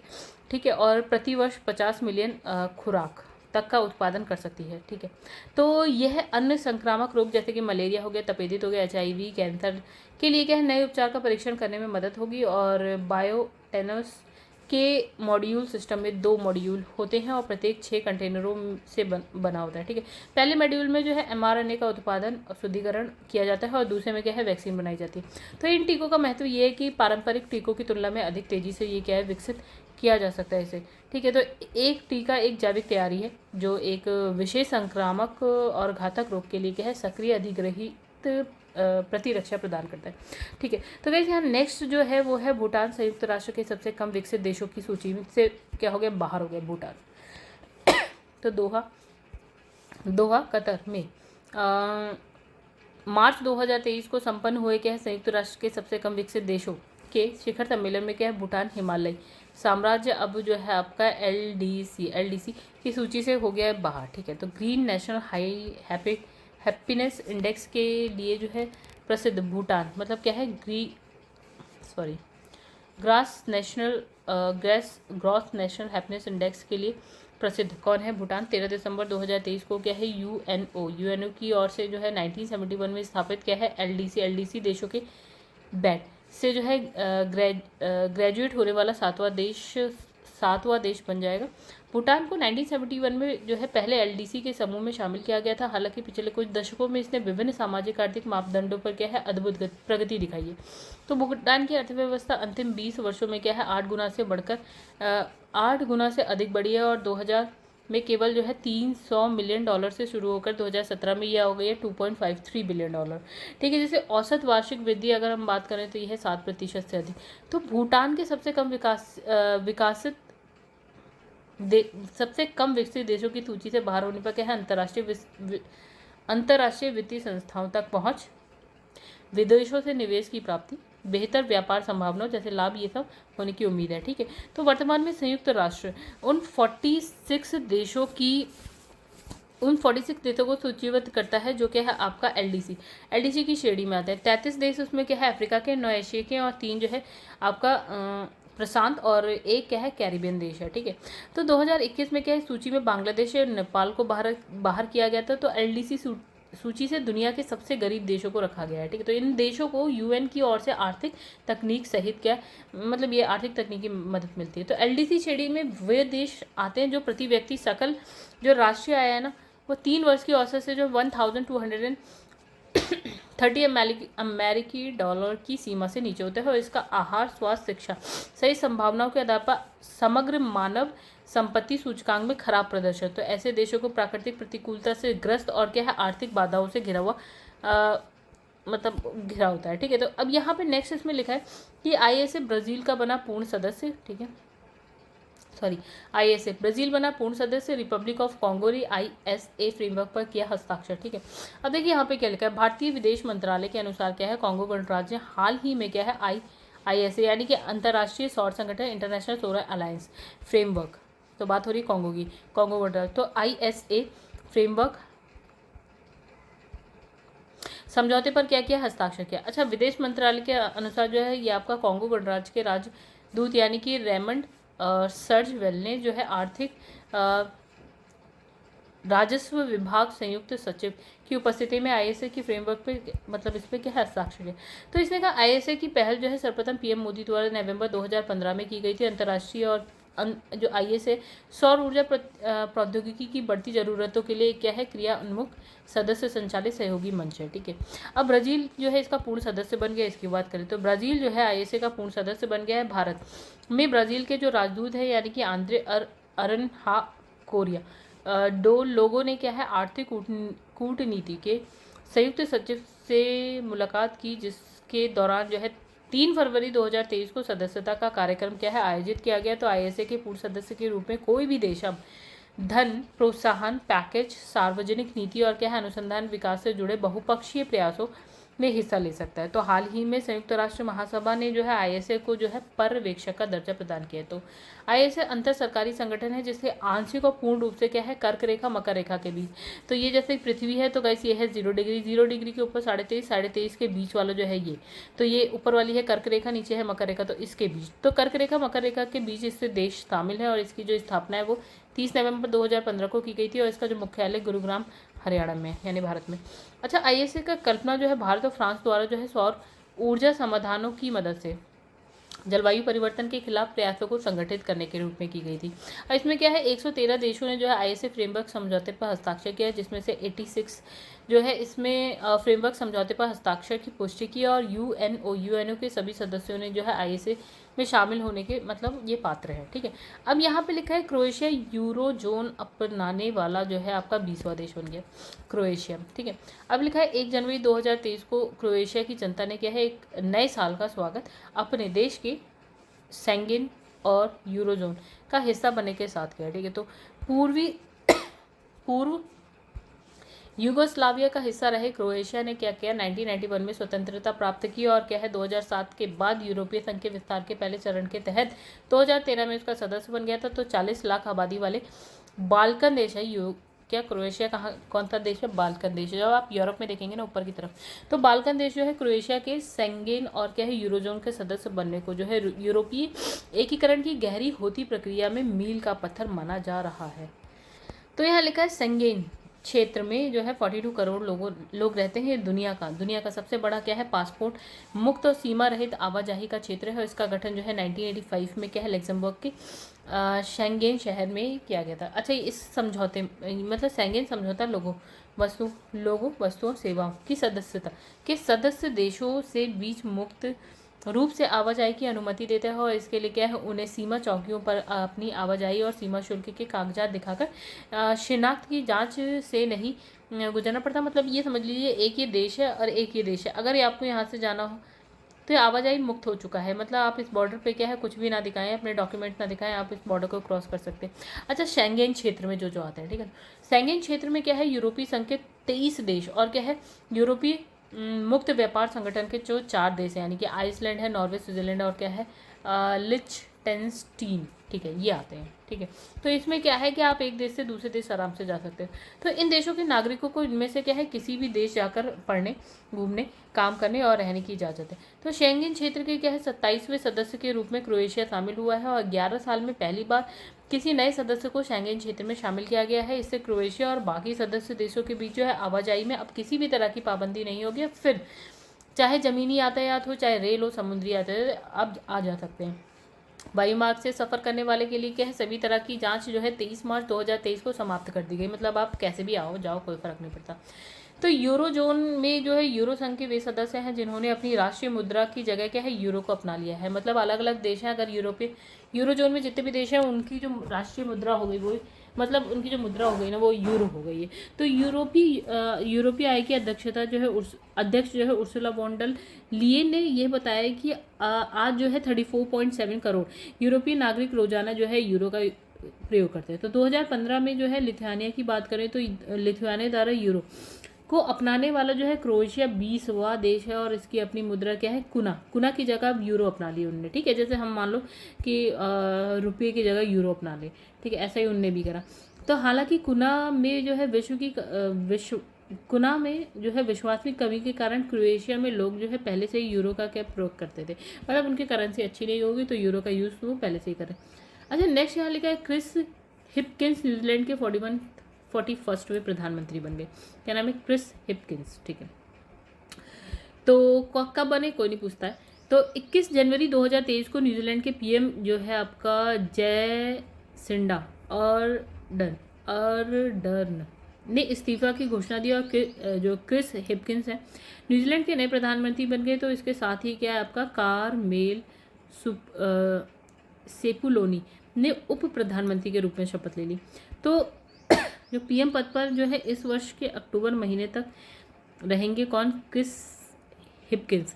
ठीक है, और प्रति वर्ष 50 मिलियन खुराक तक का उत्पादन कर सकती है। ठीक है, तो यह अन्य संक्रामक रोग जैसे कि मलेरिया हो गया, तपेदिक हो गया, HIV, कैंसर के लिए क्या है नए उपचार का परीक्षण करने में मदद होगी। और बायोटेनोस के मॉड्यूल सिस्टम में 2 मॉड्यूल होते हैं और प्रत्येक 6 कंटेनरों से बना होता है। ठीक है, पहले मॉड्यूल में जो है mRNA का उत्पादन और शुद्धिकरण किया जाता है और दूसरे में क्या है वैक्सीन बनाई जाती है। तो इन टीकों का महत्व ये है कि पारंपरिक टीकों की तुलना में अधिक तेज़ी से ये क्या है विकसित किया जा सकता है इसे। ठीक है, तो एक टीका एक जैविक तैयारी है जो एक विशेष संक्रामक और घातक रोग के लिए क्या है सक्रिय अधिग्रहित प्रतिरक्षा प्रदान करता है। ठीक है, तो गाइस यहाँ नेक्स्ट जो है वो है भूटान, संयुक्त राष्ट्र के सबसे कम विकसित देशों की सूची से क्या हो गया बाहर हो गया भूटान। तो दोहा कतर में मार्च 2023 को संपन्न हुए क्या है संयुक्त राष्ट्र के सबसे कम विकसित देशों के शिखर सम्मेलन में क्या है भूटान हिमालय साम्राज्य अब जो है आपका LDC की सूची से हो गया है बाहर। ठीक है, तो ग्रीन नेशनल हैप्पीनेस इंडेक्स के लिए जो है प्रसिद्ध भूटान मतलब क्या है ग्रॉस नेशनल हैप्पीनेस इंडेक्स के लिए प्रसिद्ध कौन है भूटान। 13 दिसंबर 2023 को क्या है यूएनओ की ओर से जो है 1971 में स्थापित क्या है LDC देशों के बैट से जो है ग्रेजुएट होने वाला सातवां देश बन जाएगा। भूटान को 1971 में जो है पहले LDC के समूह में शामिल किया गया था। हालांकि पिछले कुछ दशकों में इसने विभिन्न सामाजिक आर्थिक मापदंडों पर क्या है अद्भुत प्रगति दिखाई है। तो भूटान की अर्थव्यवस्था अंतिम 20 वर्षों में क्या है 8 गुना से बढ़कर 8 गुना से अधिक बढ़ी है और 2000 में केवल जो है $300 मिलियन से शुरू होकर 2017 में यह हो गई है $2.53 बिलियन। ठीक है, जैसे औसत वार्षिक वृद्धि अगर हम बात करें तो यह 7% से अधिक। तो भूटान के सबसे कम विकसित देशों की सूची से बाहर होने पर क्या है अंतर्राष्ट्रीय वित्तीय संस्थाओं तक पहुंच, विदेशों से निवेश की प्राप्ति, बेहतर व्यापार संभावनाओं जैसे लाभ ये सब होने की उम्मीद है। ठीक है, तो वर्तमान में संयुक्त राष्ट्र उन 46 देशों को सूचीबद्ध करता है जो क्या है आपका LDC की श्रेणी में आता है। 33 देश उसमें क्या है अफ्रीका के, 9 एशिया के और 3 जो है आपका प्रशांत और एक क्या है कैरिबियन देश है। ठीक है, तो 2021 में क्या है सूची में बांग्लादेश और नेपाल को बाहर किया गया था। तो LDC सूची से दुनिया के सबसे गरीब देशों को रखा गया है। ठीक है, तो इन देशों को UN की ओर से आर्थिक तकनीक सहित क्या मतलब ये आर्थिक तकनीक की मदद मिलती है। तो LDC श्रेणी में वे देश आते हैं जो प्रति व्यक्ति सकल जो राष्ट्रीय आय है ना वो 3 वर्ष की औसत से जो 1230 अमेरिकी डॉलर की सीमा से नीचे होता है और इसका आहार, स्वास्थ्य, शिक्षा सही संभावनाओं के आधार पर समग्र मानव संपत्ति सूचकांक में खराब प्रदर्शन। तो ऐसे देशों को प्राकृतिक प्रतिकूलता से ग्रस्त और क्या है आर्थिक बाधाओं से घिरा होता है। ठीक है, तो अब यहाँ पे नेक्स्ट इसमें लिखा है कि ISA ब्राज़ील का बना पूर्ण सदस्य। ठीक है, ISA ब्राज़ील बना पूर्ण सदस्य, रिपब्लिक ऑफ कॉन्गो ने ISA फ्रेमवर्क पर किया हस्ताक्षर। ठीक है, अब देखिए यहाँ पे क्या लिखा है भारतीय विदेश मंत्रालय के अनुसार क्या है कॉन्गो गणराज्य हाल ही में क्या है ISA यानी कि अंतर्राष्ट्रीय सौर संगठन इंटरनेशनल सोलर अलायंस फ्रेमवर्क तो बात हो रही है कॉन्गो की, कॉन्गो गणराज्य। तो ISA फ्रेमवर्क समझौते पर क्या किया, हस्ताक्षर किया। अच्छा, विदेश मंत्रालय के अनुसार जो है ये आपका कॉन्गो गणराज्य के राजदूत यानी कि रेमंड सर्जवेल ने जो है आर्थिक राजस्व विभाग संयुक्त सचिव की उपस्थिति में ISA की फ्रेमवर्क पे मतलब इस पे क्या है, हस्ताक्षर किया। तो इसने कहा ISA की पहल जो है सर्वप्रथम PM मोदी द्वारा नवंबर 2015 में की गई थी। अंतर्राष्ट्रीय और जो ISA सौर ऊर्जा प्रौद्योगिकी की बढ़ती ज़रूरतों के लिए क्या है, क्रिया उन्मुख सदस्य संचालित सहयोगी मंच है। ठीक है, अब ब्राज़ील जो है इसका पूर्ण सदस्य बन गया। इसकी बात करें तो ब्राज़ील जो है ISA का पूर्ण सदस्य बन गया है। भारत में ब्राज़ील के जो राजदूत है यानी कि आंद्रे अरनहा कोरिया दो लोगों ने क्या है आर्थिक कूटनीति के संयुक्त सचिव से मुलाकात की, जिसके दौरान जो है 3 फरवरी 2023 को सदस्यता का कार्यक्रम क्या है आयोजित किया गया। तो ISA के पूर्ण सदस्य के रूप में कोई भी देश अब धन प्रोत्साहन पैकेज, सार्वजनिक नीति और क्या है अनुसंधान विकास से जुड़े बहुपक्षीय प्रयासों में हिस्सा ले सकता है। तो हाल ही में संयुक्त राष्ट्र महासभा ने जो है ISA को जो है पर्यवेक्षक का दर्जा प्रदान किया। तो ISA अंतर सरकारी संगठन है जिससे आंशिक और पूर्ण रूप से क्या है कर्क रेखा मकर रेखा के बीच। तो ये जैसे पृथ्वी है तो गाइस ये है 0 डिग्री, 0 डिग्री के ऊपर 23.5 के बीच वाला जो है ये, तो ये ऊपर वाली है कर्क रेखा, नीचे है मकर रेखा, तो इसके बीच, तो कर्क रेखा मकर रेखा के बीच इससे देश शामिल है। और इसकी जो स्थापना है वो 30 नवंबर 2015 को की गई थी और इसका जो मुख्यालय गुरुग्राम हरियाणा में यानी भारत में। अच्छा, ISA का कल्पना जो है भारत और फ्रांस द्वारा जो है सौर ऊर्जा समाधानों की मदद से जलवायु परिवर्तन के खिलाफ प्रयासों को संगठित करने के रूप में की गई थी। और इसमें क्या है 113 देशों ने जो है ISA फ्रेमवर्क समझौते पर हस्ताक्षर किया है, जिसमें से 86 जो है इसमें फ्रेमवर्क समझौते पर हस्ताक्षर की पुष्टि की और UNO के सभी सदस्यों ने जो है ISA में शामिल होने के मतलब ये पात्र है। ठीक है, अब यहाँ पे लिखा है क्रोएशिया यूरो जोन अपनाने वाला जो है आपका 20वां देश बन गया क्रोएशिया। ठीक है, अब लिखा है 1 जनवरी 2023 को क्रोएशिया की जनता ने क्या है एक नए साल का स्वागत अपने देश के शेंगेन और यूरोजोन का हिस्सा बनने के साथ किया। ठीक है, तो पूर्व यूगोस्लाविया का हिस्सा रहे क्रोएशिया ने क्या किया 1991 में स्वतंत्रता प्राप्त की और क्या है 2007 के बाद यूरोपीय संघ के विस्तार के पहले चरण के तहत 2013 में उसका सदस्य बन गया था। तो 40 लाख आबादी वाले बाल्कन देश है क्या क्रोएशिया कहाँ कौन सा देश है, बाल्कन देश। जब आप यूरोप में देखेंगे ना ऊपर की तरफ, तो बाल्कन देश जो है क्रोएशिया के शेंगेन और क्या है यूरोजोन के सदस्य बनने को जो है यूरोपीय एकीकरण की गहरी होती प्रक्रिया में मील का पत्थर माना जा रहा है। तो यहाँ लिखा है शेंगेन क्षेत्र में जो है 42 करोड़ लोग रहते हैं। दुनिया का सबसे बड़ा क्या है पासपोर्ट मुक्त और सीमा रहित आवाजाही का क्षेत्र है। इसका गठन जो है 1985 में क्या है लग्जमबर्ग के शेंगेन शहर में किया गया था। अच्छा, इस समझौते मतलब शेंगेन समझौता लोगों वस्तुओं सेवाओं की सदस्यता के सदस्य देशों से बीच मुक्त रूप से आवाजाही की अनुमति देता है और इसके लिए क्या है उन्हें सीमा चौकियों पर अपनी आवाजाही और सीमा शुल्क के कागजात दिखाकर शिनाख्त की जांच से नहीं गुजरना पड़ता। मतलब ये समझ लीजिए एक ये देश है और एक ये देश है, अगर आपको यहाँ से जाना हो तो ये आवाजाही मुक्त हो चुका है। मतलब आप इस बॉर्डर पे क्या है कुछ भी ना दिखाएं, अपने डॉक्यूमेंट ना दिखाएं, आप इस बॉर्डर को क्रॉस कर सकते हैं। अच्छा, शेंगेन क्षेत्र में जो आते हैं, ठीक है, शेंगेन क्षेत्र में क्या है यूरोपीय संघ के 23 देश और क्या है यूरोपीय मुक्त व्यापार संगठन के जो 4 देश हैं यानी कि आइसलैंड है, नॉर्वे, स्विट्जरलैंड और क्या है लिechtenstein। ठीक है, ये आते हैं। ठीक है, तो इसमें क्या है कि आप एक देश से दूसरे देश आराम से जा सकते हैं। तो इन देशों के नागरिकों को इनमें से क्या है किसी भी देश जाकर पढ़ने, घूमने, काम करने और रहने की इजाज़त है। तो शेंगेन क्षेत्र के क्या है 27वें सदस्य के रूप में क्रोएशिया शामिल हुआ है और 11 साल में पहली बार किसी नए सदस्य को शेंगेन क्षेत्र में शामिल किया गया है। इससे क्रोएशिया और बाकी सदस्य देशों के बीच जो है आवाजाही में अब किसी भी तरह की पाबंदी नहीं होगी। फिर चाहे ज़मीनी यातायात हो, चाहे रेल हो, समुद्री यातायात, अब आ जा सकते हैं। वायुमार्ग से सफ़र करने वाले के लिए क्या है सभी तरह की जांच जो है 23 मार्च 2023 को समाप्त कर दी गई। मतलब आप कैसे भी आओ जाओ कोई फ़र्क नहीं पड़ता। तो यूरो जोन में जो है यूरो संघ के वे सदस्य हैं जिन्होंने अपनी राष्ट्रीय मुद्रा की जगह क्या है यूरो को अपना लिया है। मतलब अलग अलग देश हैं, अगर यूरो जोन में जितने भी देश हैं उनकी जो राष्ट्रीय मुद्रा हो गई वो मतलब उनकी जो मुद्रा हो गई ना वो यूरो हो गई है। तो यूरोपीय आयोग की अध्यक्षता जो है अध्यक्ष जो है उर्सुला वॉन डर लियेन ने यह बताया कि आज जो है 34.7 करोड़ यूरोपीय नागरिक रोजाना जो है यूरो का प्रयोग करते हैं। तो 2015 में जो है लिथुआनिया की बात करें तो लिथुआनिया द्वारा यूरो को अपनाने वाला जो है क्रोएशिया 20वां देश है और इसकी अपनी मुद्रा क्या है, कुना की जगह अब यूरो अपना ली उनने, ठीक है। जैसे हम मान लो कि रुपये की जगह यूरो अपना ले, ठीक है, ऐसा ही उनने भी करा। तो हालांकि कुना में जो है कुना में जो है विश्वास की कमी के कारण क्रोएशिया में लोग जो है पहले से ही यूरो का क्या प्रयोग करते थे, मतलब उनकी करेंसी अच्छी नहीं होगी तो यूरो का यूज़ वो पहले से ही करें। अच्छा, नेक्स्ट यहाँ लिखा है क्रिस हिपकिंस न्यूजीलैंड के 41वें प्रधानमंत्री बन गए। क्या नाम है, क्रिस हिपकिंस, ठीक है। तो कब बने कोई नहीं पूछता है। तो 21 जनवरी 2023 को न्यूजीलैंड के पीएम जो है आपका जयसिंडा अर्डर्न ने इस्तीफा की घोषणा दी और जो क्रिस हिपकिंस है न्यूजीलैंड के नए प्रधानमंत्री बन गए। तो इसके साथ ही क्या है आपका कारमेल सेपुलोनी ने उप प्रधानमंत्री के रूप में शपथ ले ली। तो जो पीएम पद पर जो है इस वर्ष के अक्टूबर महीने तक रहेंगे कौन, क्रिस हिपकिंस,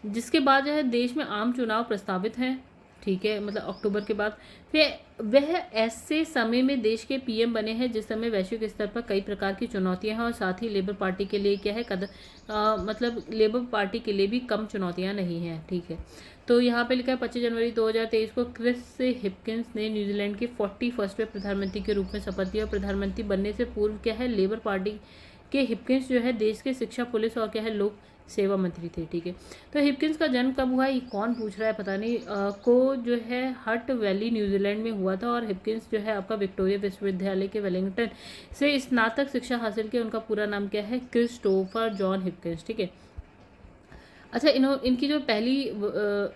जिसके बाद जो है देश में आम चुनाव प्रस्तावित हैं, ठीक है, मतलब अक्टूबर के बाद। फिर वह ऐसे समय में देश के पीएम बने हैं जिस समय वैश्विक स्तर पर कई प्रकार की चुनौतियां हैं और साथ ही लेबर पार्टी के लिए क्या है मतलब लेबर पार्टी के लिए भी कम चुनौतियां नहीं हैं, ठीक है। तो यहाँ पे लिखा है 25 जनवरी 2023 को क्रिस हिपकिंस ने न्यूजीलैंड के 41वें प्रधानमंत्री के रूप में शपथ लिया। प्रधानमंत्री बनने से पूर्व क्या है लेबर पार्टी के हिपकिंस जो है देश के शिक्षा, पुलिस और क्या है लोक सेवा मंत्री थे, ठीक है। तो हिपकिंस का जन्म कब हुआ, ये कौन पूछ रहा है पता नहीं, को जो है हट वैली न्यूजीलैंड में हुआ था और हिपकिंस जो है आपका विक्टोरिया विश्वविद्यालय के वेलिंगटन से स्नातक शिक्षा हासिल की। उनका पूरा नाम क्या है, क्रिस्टोफर जॉन हिपकिंस, ठीक है। अच्छा,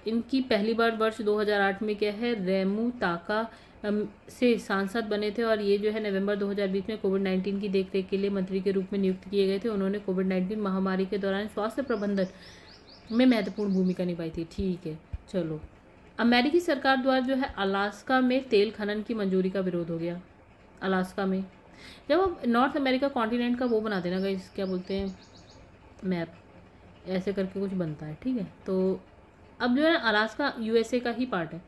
इनकी पहली बार वर्ष 2008 में क्या है रेमू ताका से सांसद बने थे और ये जो है नवंबर 2020 में कोविड-19 की देखरेख के लिए मंत्री के रूप में नियुक्त किए गए थे। उन्होंने कोविड-19 महामारी के दौरान स्वास्थ्य प्रबंधन में महत्वपूर्ण भूमिका निभाई थी, ठीक है। चलो, अमेरिकी सरकार द्वारा जो है अलास्का में तेल खनन की मंजूरी का विरोध हो गया। अलास्का में जब आप नॉर्थ अमेरिका कॉन्टिनेंट का वो बना देना गाइस, क्या बोलते हैं, मैप ऐसे करके कुछ बनता है, ठीक है। तो अब जो है अलास्का यूएसए का ही पार्ट है,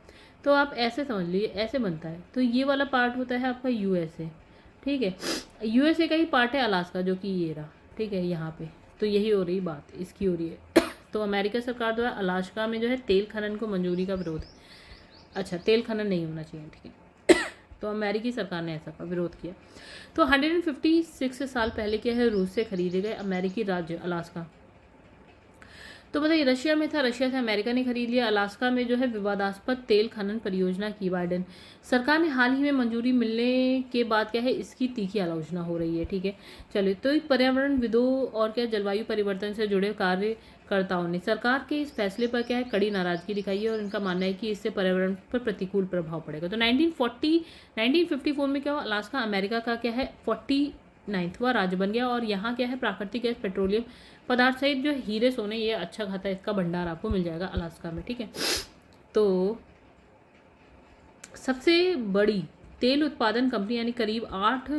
तो आप ऐसे समझ लीजिए, ऐसे बनता है। तो ये वाला पार्ट होता है आपका यूएसए, ठीक है। यूएसए का ही पार्ट है अलास्का, जो कि ये रहा, ठीक है, यहाँ पे। तो यही हो रही बात, इसकी हो रही है। तो अमेरिका सरकार द्वारा अलास्का में जो है तेल खनन को मंजूरी का विरोध, अच्छा तेल खनन नहीं होना चाहिए, ठीक है। तो अमेरिकी सरकार ने ऐसा का विरोध किया। तो 156 साल पहले क्या है रूस से खरीदे गए अमेरिकी राज्य अलास्का, तो बताइए रशिया में था, रशिया से अमेरिका ने खरीद लिया। अलास्का में जो है विवादास्पद तेल खनन परियोजना की बाइडेन सरकार ने हाल ही में मंजूरी मिलने के बाद क्या है इसकी तीखी आलोचना हो रही है, ठीक है। चलिए, तो पर्यावरणविदों और क्या जलवायु परिवर्तन से जुड़े कार्यकर्ताओं ने सरकार के इस फैसले पर क्या है कड़ी नाराजगी दिखाई है और इनका मानना है कि इससे पर्यावरण पर प्रतिकूल प्रभाव पड़ेगा। तो 1954 में क्या हुआ, अलास्का अमेरिका का क्या है 49वां राज्य बन गया और यहाँ क्या है प्राकृतिक गैस, पेट्रोलियम पदार्थ सहित जो हीरे सोने ये अच्छा खाता है इसका भंडार आपको मिल जाएगा अलास्का में, ठीक है। तो सबसे बड़ी तेल उत्पादन कंपनी यानी करीब 8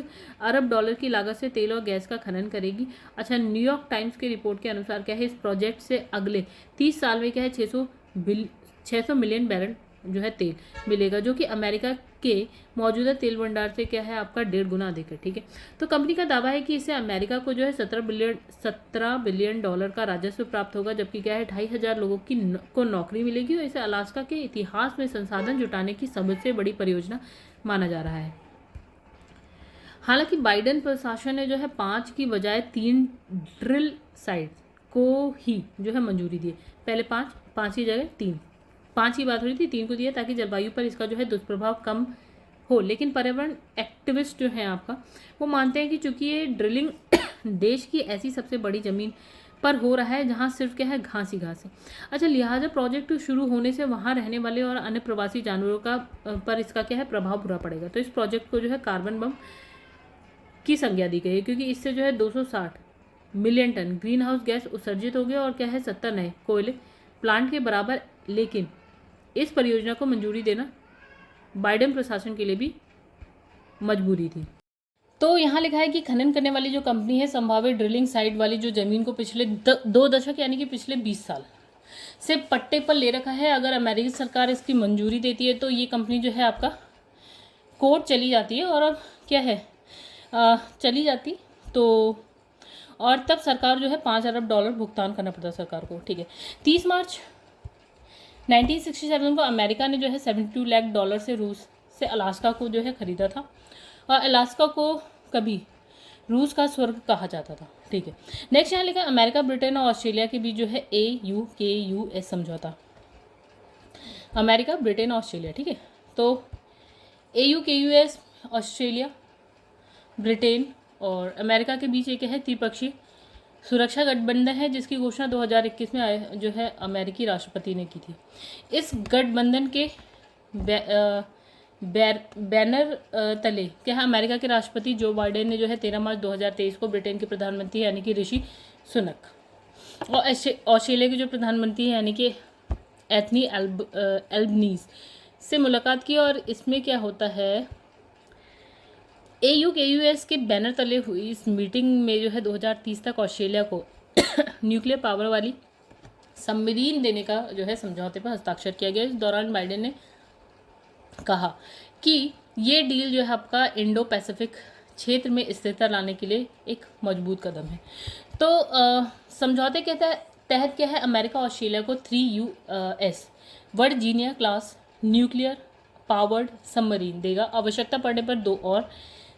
अरब डॉलर की लागत से तेल और गैस का खनन करेगी। अच्छा, न्यूयॉर्क टाइम्स की रिपोर्ट के अनुसार क्या है इस प्रोजेक्ट से अगले 30 साल में क्या है 600 मिलियन बैरल जो है तेल मिलेगा, जो कि अमेरिका के मौजूदा तेल भंडार से क्या है आपका 1.5 गुना अधिक है, ठीक है। तो कंपनी का दावा है कि इससे अमेरिका को जो है 17 बिलियन डॉलर का राजस्व प्राप्त होगा, जबकि क्या है 2,500 लोगों को नौकरी मिलेगी और इसे अलास्का के इतिहास में संसाधन जुटाने की सबसे बड़ी परियोजना माना जा रहा है। हालांकि बाइडेन प्रशासन ने जो है 5 की बजाय 3 ड्रिल साइट को ही जो है मंजूरी दी। पहले 5 की जगह 5 की बात हो रही थी, 3 को दिया ताकि जलवायु पर इसका जो है दुष्प्रभाव कम हो। लेकिन पर्यावरण एक्टिविस्ट जो है आपका वो मानते हैं कि चूंकि ये ड्रिलिंग देश की ऐसी सबसे बड़ी ज़मीन पर हो रहा है जहाँ सिर्फ क्या है घास ही घास है। अच्छा, लिहाजा प्रोजेक्ट शुरू होने से वहाँ रहने वाले और अन्य प्रवासी जानवरों का पर इसका क्या है प्रभाव बुरा पड़ेगा। तो इस प्रोजेक्ट को जो है कार्बन बम की संज्ञा दी गई है क्योंकि इससे जो है 260 million ton greenhouse gas उत्सर्जित हो गया और क्या है 70 नए कोयले प्लांट के बराबर। लेकिन इस परियोजना को मंजूरी देना बाइडेन प्रशासन के लिए भी मजबूरी थी। तो यहाँ लिखा है कि खनन करने वाली जो कंपनी है संभावित ड्रिलिंग साइट वाली जो जमीन को पिछले 2 दशक यानी कि पिछले 20 साल से पट्टे पर ले रखा है। अगर अमेरिकी सरकार इसकी मंजूरी देती है तो ये कंपनी जो है आपका कोर्ट चली जाती है और अब क्या है चली जाती तो और तब सरकार जो है $5 अरब भुगतान करना पड़ता सरकार को, ठीक है। 30 मार्च 1967 को अमेरिका ने जो है $72 लाख से रूस से अलास्का को जो है खरीदा था, और अलास्का को कभी रूस का स्वर्ग कहा जाता था, ठीक है। नेक्स्ट यहाँ लिखा है अमेरिका, ब्रिटेन और ऑस्ट्रेलिया के बीच जो है AUKUS समझौता। अमेरिका, ब्रिटेन और ऑस्ट्रेलिया, ठीक है। तो AUKUS ऑस्ट्रेलिया, ब्रिटेन और अमेरिका के बीच एक है त्रिपक्षीय सुरक्षा गठबंधन है, जिसकी घोषणा 2021 में जो है अमेरिकी राष्ट्रपति ने की थी। इस गठबंधन के बैनर तले क्या है अमेरिका के राष्ट्रपति जो बाइडेन ने जो है 13 मार्च 2023 को ब्रिटेन के प्रधानमंत्री यानी कि ऋषि सुनक और ऑस्ट्रेलिया के जो प्रधानमंत्री यानी कि एंथनी एल्बनीज से मुलाकात की। और इसमें क्या होता है, AUKUS के बैनर तले हुई इस मीटिंग में जो है 2030 तक ऑस्ट्रेलिया को न्यूक्लियर पावर वाली सबमरीन देने का जो है समझौते पर हस्ताक्षर किया गया। इस दौरान बाइडेन ने कहा कि ये डील जो है आपका इंडो पैसिफिक क्षेत्र में स्थिरता लाने के लिए एक मजबूत कदम है। तो समझौते के तहत क्या है, अमेरिका ऑस्ट्रेलिया को 3US Virginia class nuclear powered submarine देगा। आवश्यकता पड़ने पर 2 और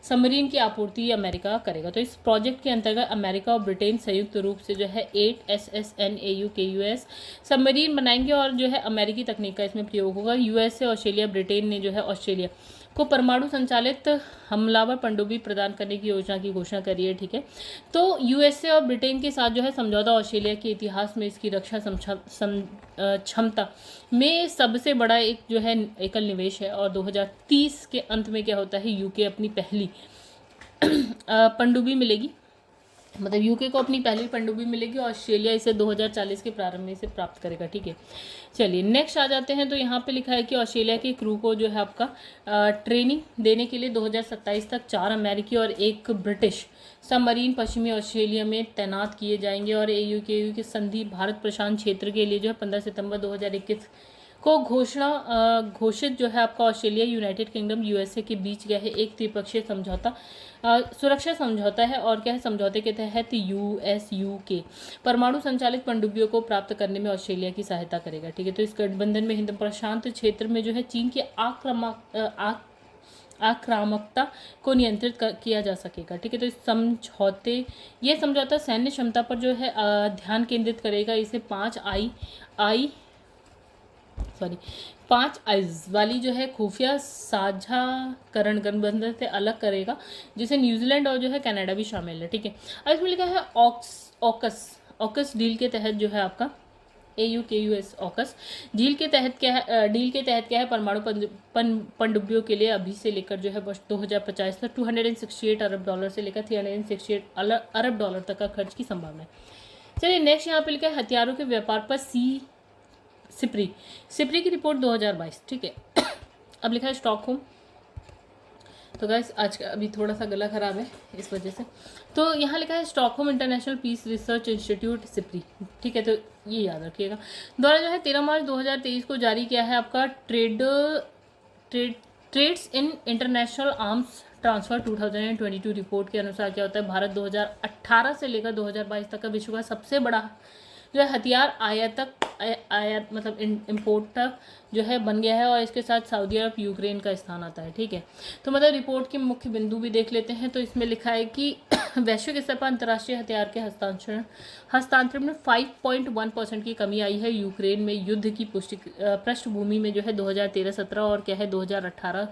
सबमरीन की आपूर्ति अमेरिका करेगा। तो इस प्रोजेक्ट के अंतर्गत अमेरिका और ब्रिटेन संयुक्त रूप से जो है 8 SSN AUKUS सबमरीन बनाएंगे और जो है अमेरिकी तकनीक का इसमें प्रयोग होगा। USA, ऑस्ट्रेलिया, ब्रिटेन ने जो है ऑस्ट्रेलिया को परमाणु संचालित हमलावर पनडुब्बी प्रदान करने की योजना की घोषणा करी है, ठीक है। तो USA और ब्रिटेन के साथ जो है समझौता ऑस्ट्रेलिया के इतिहास में इसकी रक्षा क्षमता में सबसे बड़ा एक जो है एकल निवेश है। और 2030 के अंत में क्या होता है, UK अपनी पहली पनडुब्बी मिलेगी, मतलब UK को अपनी पहली पनडुब्बी मिलेगी। ऑस्ट्रेलिया इसे 2040 के प्रारंभ में इसे प्राप्त करेगा, ठीक है। चलिए नेक्स्ट आ जाते हैं। तो यहाँ पे लिखा है कि ऑस्ट्रेलिया के क्रू को जो है आपका ट्रेनिंग देने के लिए 2027 तक 4 अमेरिकी और 1 ब्रिटिश सबमरीन पश्चिमी ऑस्ट्रेलिया में तैनात किए जाएंगे। और AUKUS की संधि भारत प्रशांत क्षेत्र के लिए जो है 15 सितंबर 2021 को घोषित जो है आपका ऑस्ट्रेलिया, यूनाइटेड किंगडम, USA के बीच क्या है एक त्रिपक्षीय समझौता सुरक्षा समझौता है। और क्या है, समझौते के तहत US-UK परमाणु संचालित पनडुब्बियों को प्राप्त करने में ऑस्ट्रेलिया की सहायता करेगा, ठीक है। तो इस गठबंधन में हिंद प्रशांत क्षेत्र में जो है चीन की आक्रामकता को नियंत्रित किया जा सकेगा, ठीक है। तो इस समझौता सैन्य क्षमता पर जो है ध्यान केंद्रित करेगा। इसे 5 आइज वाली जो है खुफिया साझाकरण गठबंधन से अलग करेगा, जिसे न्यूजीलैंड और जो है कनाडा भी शामिल है, ठीक है। और इसमें लिखा है ऑकस डील के तहत जो है आपका AUKUS ऑकस डील के तहत क्या है परमाणु पनडुब्बियों के लिए अभी से लेकर जो है वर्ष 2050 तक $268 अरब से लेकर $368 अरब तक का खर्च की संभावना है। चलिए नेक्स्ट यहाँ पे लिखा है हथियारों के व्यापार पर सिप्री की रिपोर्ट 2022, ठीक है। अब लिखा है स्टॉकहोम। तो गाइस आज का अभी थोड़ा सा गला खराब है इस वजह से। तो यहाँ लिखा है Stockholm International Peace Research Institute SIPRI, ठीक है। तो ये याद रखिएगा। द्वारा जो है 13 मार्च 2023 को जारी किया है आपका Trends in International Arms Transfer 2022 report के अनुसार क्या होता है, भारत 2018 से लेकर 2022 तक का विश्व का सबसे बड़ा जो है हथियार आयात मतलब इम्पोर्टर जो है बन गया है। और इसके साथ सऊदी अरब, यूक्रेन का स्थान आता है, ठीक है। तो मतलब रिपोर्ट के मुख्य बिंदु भी देख लेते हैं। तो इसमें लिखा है कि वैश्विक स्तर पर अंतर्राष्ट्रीय हथियार के हस्तांतरण में 5.1% की कमी आई है। यूक्रेन में युद्ध की पृष्ठभूमि में जो है 2013-17 और क्या है 2018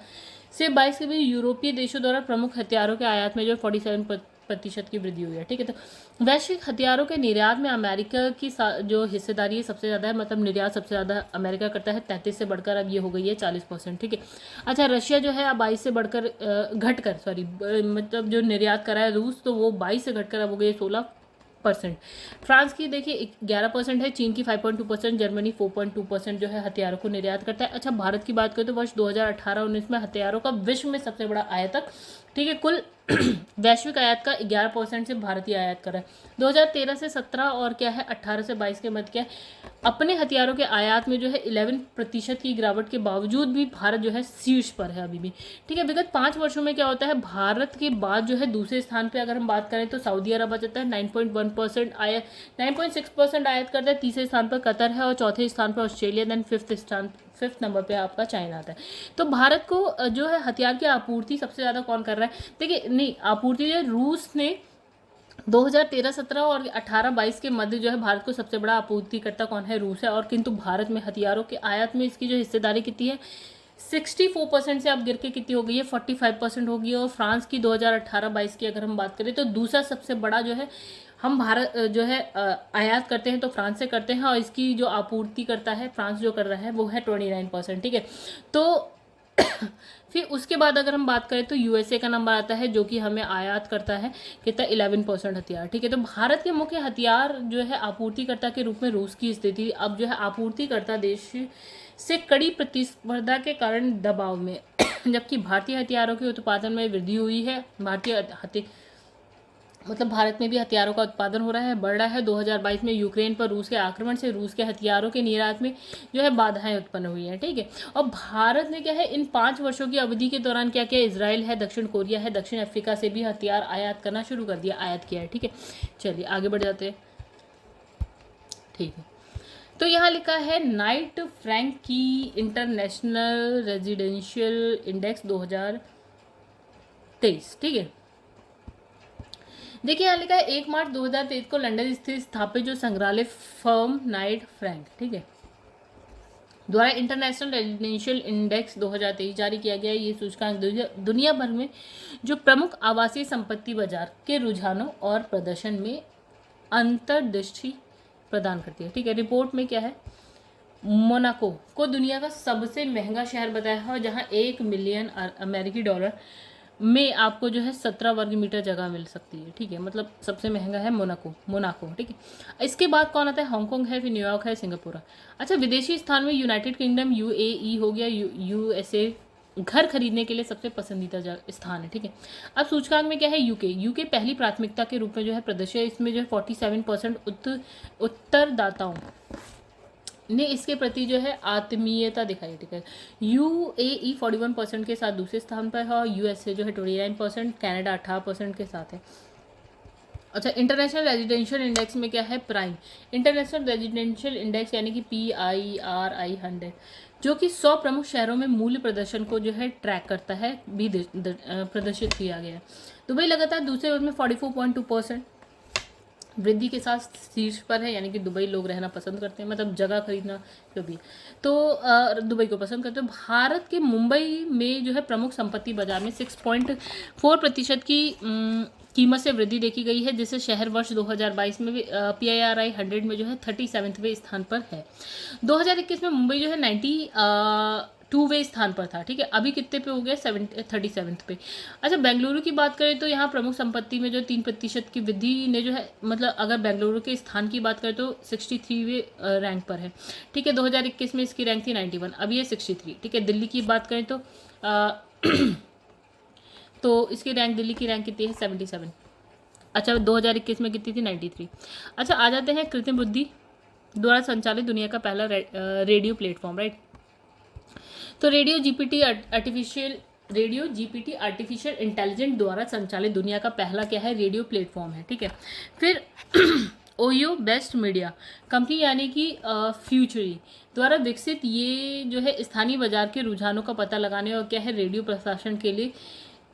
से 22 के बीच यूरोपीय देशों द्वारा प्रमुख हथियारों के आयात में जो 47% की वृद्धि हुई है, ठीक है। तो वैश्विक हथियारों के निर्यात में अमेरिका की जो हिस्सेदारी है सबसे ज़्यादा है, मतलब निर्यात सबसे ज़्यादा अमेरिका करता है 33 से बढ़कर अब ये हो गई है 40%, ठीक है। अच्छा रशिया जो है अब 22 से बढ़कर मतलब जो निर्यात करा है रूस, तो वो 22 से घटकर अब हो गई है 16%। फ्रांस की देखिए 11% है, चीन की 5.2%, जर्मनी 4.2% जो है हथियारों को निर्यात करता है। अच्छा भारत की बात करें तो वर्ष 2018-19 में हथियारों का विश्व में सबसे बड़ा आयातक, ठीक है, कुल वैश्विक आयात का 11% से भारतीय आयात कर रहा है। 2013 से 17 और क्या है 18 से 22 के मध्य क्या है अपने हथियारों के आयात में जो है 11% की गिरावट के बावजूद भी भारत जो है शीर्ष पर है अभी भी। ठीक है, विगत 5 वर्षों में क्या होता है, भारत के बाद जो है दूसरे स्थान पर अगर हम बात करें तो सऊदी अरब आ जाता है 9.1% आयात, 9.6% आयात करता है। तीसरे स्थान पर कतर है और चौथे स्थान पर ऑस्ट्रेलिया, देन फिफ्थ नंबर पे आपका चाइना आता है। तो भारत को जो है हथियार की आपूर्ति सबसे ज़्यादा कौन कर रहा है, देखिए नहीं आपूर्ति जो रूस ने 2013-17 और 18-22 के मध्य जो है भारत को सबसे बड़ा आपूर्तिकर्ता कौन है, रूस है। और किंतु भारत में हथियारों के आयात में इसकी जो हिस्सेदारी कितनी है 64% से अब गिर के कितनी हो गई है 45% हो गई है। और फ्रांस की 2018-22 की अगर हम बात करें तो दूसरा सबसे बड़ा जो है हम भारत जो है आयात करते हैं तो फ्रांस से करते हैं और इसकी जो आपूर्ति करता है फ्रांस जो कर रहा है वो है 29%। ठीक है, तो फिर उसके बाद अगर हम बात करें तो यूएसए का नंबर आता है जो कि हमें आयात करता है कितना 11% हथियार। ठीक है, तो भारत के मुख्य हथियार जो है आपूर्तिकर्ता के रूप में रूस की स्थिति अब जो है आपूर्तिकर्ता देश से कड़ी प्रतिस्पर्धा के कारण दबाव में जबकि भारतीय हथियारों के उत्पादन में वृद्धि हुई है। भारत में भी हथियारों का उत्पादन हो रहा है, बढ़ रहा है। 2022 में यूक्रेन पर रूस के आक्रमण से रूस के हथियारों के निर्यात में जो है बाधाएं उत्पन्न हुई हैं। ठीक है, और भारत ने क्या है इन 5 वर्षों की अवधि के दौरान क्या किया, इजराइल है, दक्षिण कोरिया है, दक्षिण अफ्रीका से भी हथियार आयात करना शुरू कर दिया, आयात किया है। ठीक है, चलिए आगे बढ़ जाते हैं। ठीक है, तो यहाँ लिखा है नाइट फ्रैंक की इंटरनेशनल रेजिडेंशियल इंडेक्स 2023। ठीक है, देखिए यहाँ लिखा है 1 मार्च 2023 को लंदन स्थित स्थापित जो संग्रहालय फर्म नाइट फ्रैंक ठीक है द्वारा इंटरनेशनल रेजिडेंशियल इंडेक्स 2023 जारी किया गया। ये सूचकांक दुनिया भर में जो प्रमुख आवासीय संपत्ति बाजार के रुझानों और प्रदर्शन में अंतर्दृष्टि प्रदान करती है। ठीक है, रिपोर्ट में क्या है, मोनाको को दुनिया का सबसे महंगा शहर बताया है और जहां 1 मिलियन अमेरिकी डॉलर में आपको जो है 17 वर्ग मीटर जगह मिल सकती है। ठीक है, मतलब सबसे महंगा है मोनाको। ठीक है, इसके बाद कौन आता है, हांगकांग है, फिर न्यूयॉर्क है, सिंगापुर। अच्छा, विदेशी स्थान में यूनाइटेड किंगडम यूएई हो गया, यूएसए घर खरीदने के लिए सबसे पसंदीदा स्थान है। ठीक है, अब सूचकांक में क्या है, यूके पहली प्राथमिकता के रूप में जो है प्रदर्शित है। इसमें जो है 47% उत्तरदाताओं ने इसके प्रति जो है आत्मीयता दिखाई। ठीक है, यूएई 41% के साथ दूसरे स्थान पर है और यूएसए जो है 29%, कनाडा 18% के साथ है। अच्छा, इंटरनेशनल रेजिडेंशियल इंडेक्स में क्या है, प्राइम इंटरनेशनल रेजिडेंशियल इंडेक्स यानी कि PIRI 100 जो कि 100 प्रमुख शहरों में मूल्य प्रदर्शन को जो है ट्रैक करता है भी प्रदर्शित किया गया है। दुबई लगातार दूसरे वर्ग में 44.2% वृद्धि के साथ शीर्ष पर है, यानी कि दुबई लोग रहना पसंद करते हैं, मतलब जगह खरीदना जो भी, तो दुबई को पसंद करते हैं। भारत के मुंबई में जो है प्रमुख संपत्ति बाजार में 6.4% की कीमत से वृद्धि देखी गई है, जिससे शहर वर्ष 2022 में भी PIRI 100 में जो है 37वें स्थान पर है। 2021 में मुंबई जो है 92वें स्थान पर था। ठीक है, अभी कितने पे हो गया, 37 पे। अच्छा, बेंगलुरु की बात करें तो यहाँ प्रमुख संपत्ति में जो 3% की वृद्धि ने जो है, मतलब अगर बेंगलुरु के स्थान की बात करें तो 63वें रैंक पर है। ठीक है, 2021 में इसकी रैंक थी 91, अभी ये 63। ठीक है, दिल्ली की बात करें तो तो इसकी रैंक, दिल्ली की रैंक कितनी है, 77। अच्छा, 2021 में कितनी थी, 93। अच्छा, आ जाते हैं कृत्रिम बुद्धि द्वारा संचालित दुनिया का पहला रेडियो प्लेटफॉर्म, राइट। तो रेडियो जीपीटी आर्टिफिशियल इंटेलिजेंट द्वारा संचालित दुनिया का पहला क्या है, रेडियो प्लेटफॉर्म है। ठीक है, फिर ओयो बेस्ट मीडिया कंपनी यानी कि फ्यूचरी द्वारा विकसित ये जो है स्थानीय बाजार के रुझानों का पता लगाने और क्या है रेडियो प्रशासन के लिए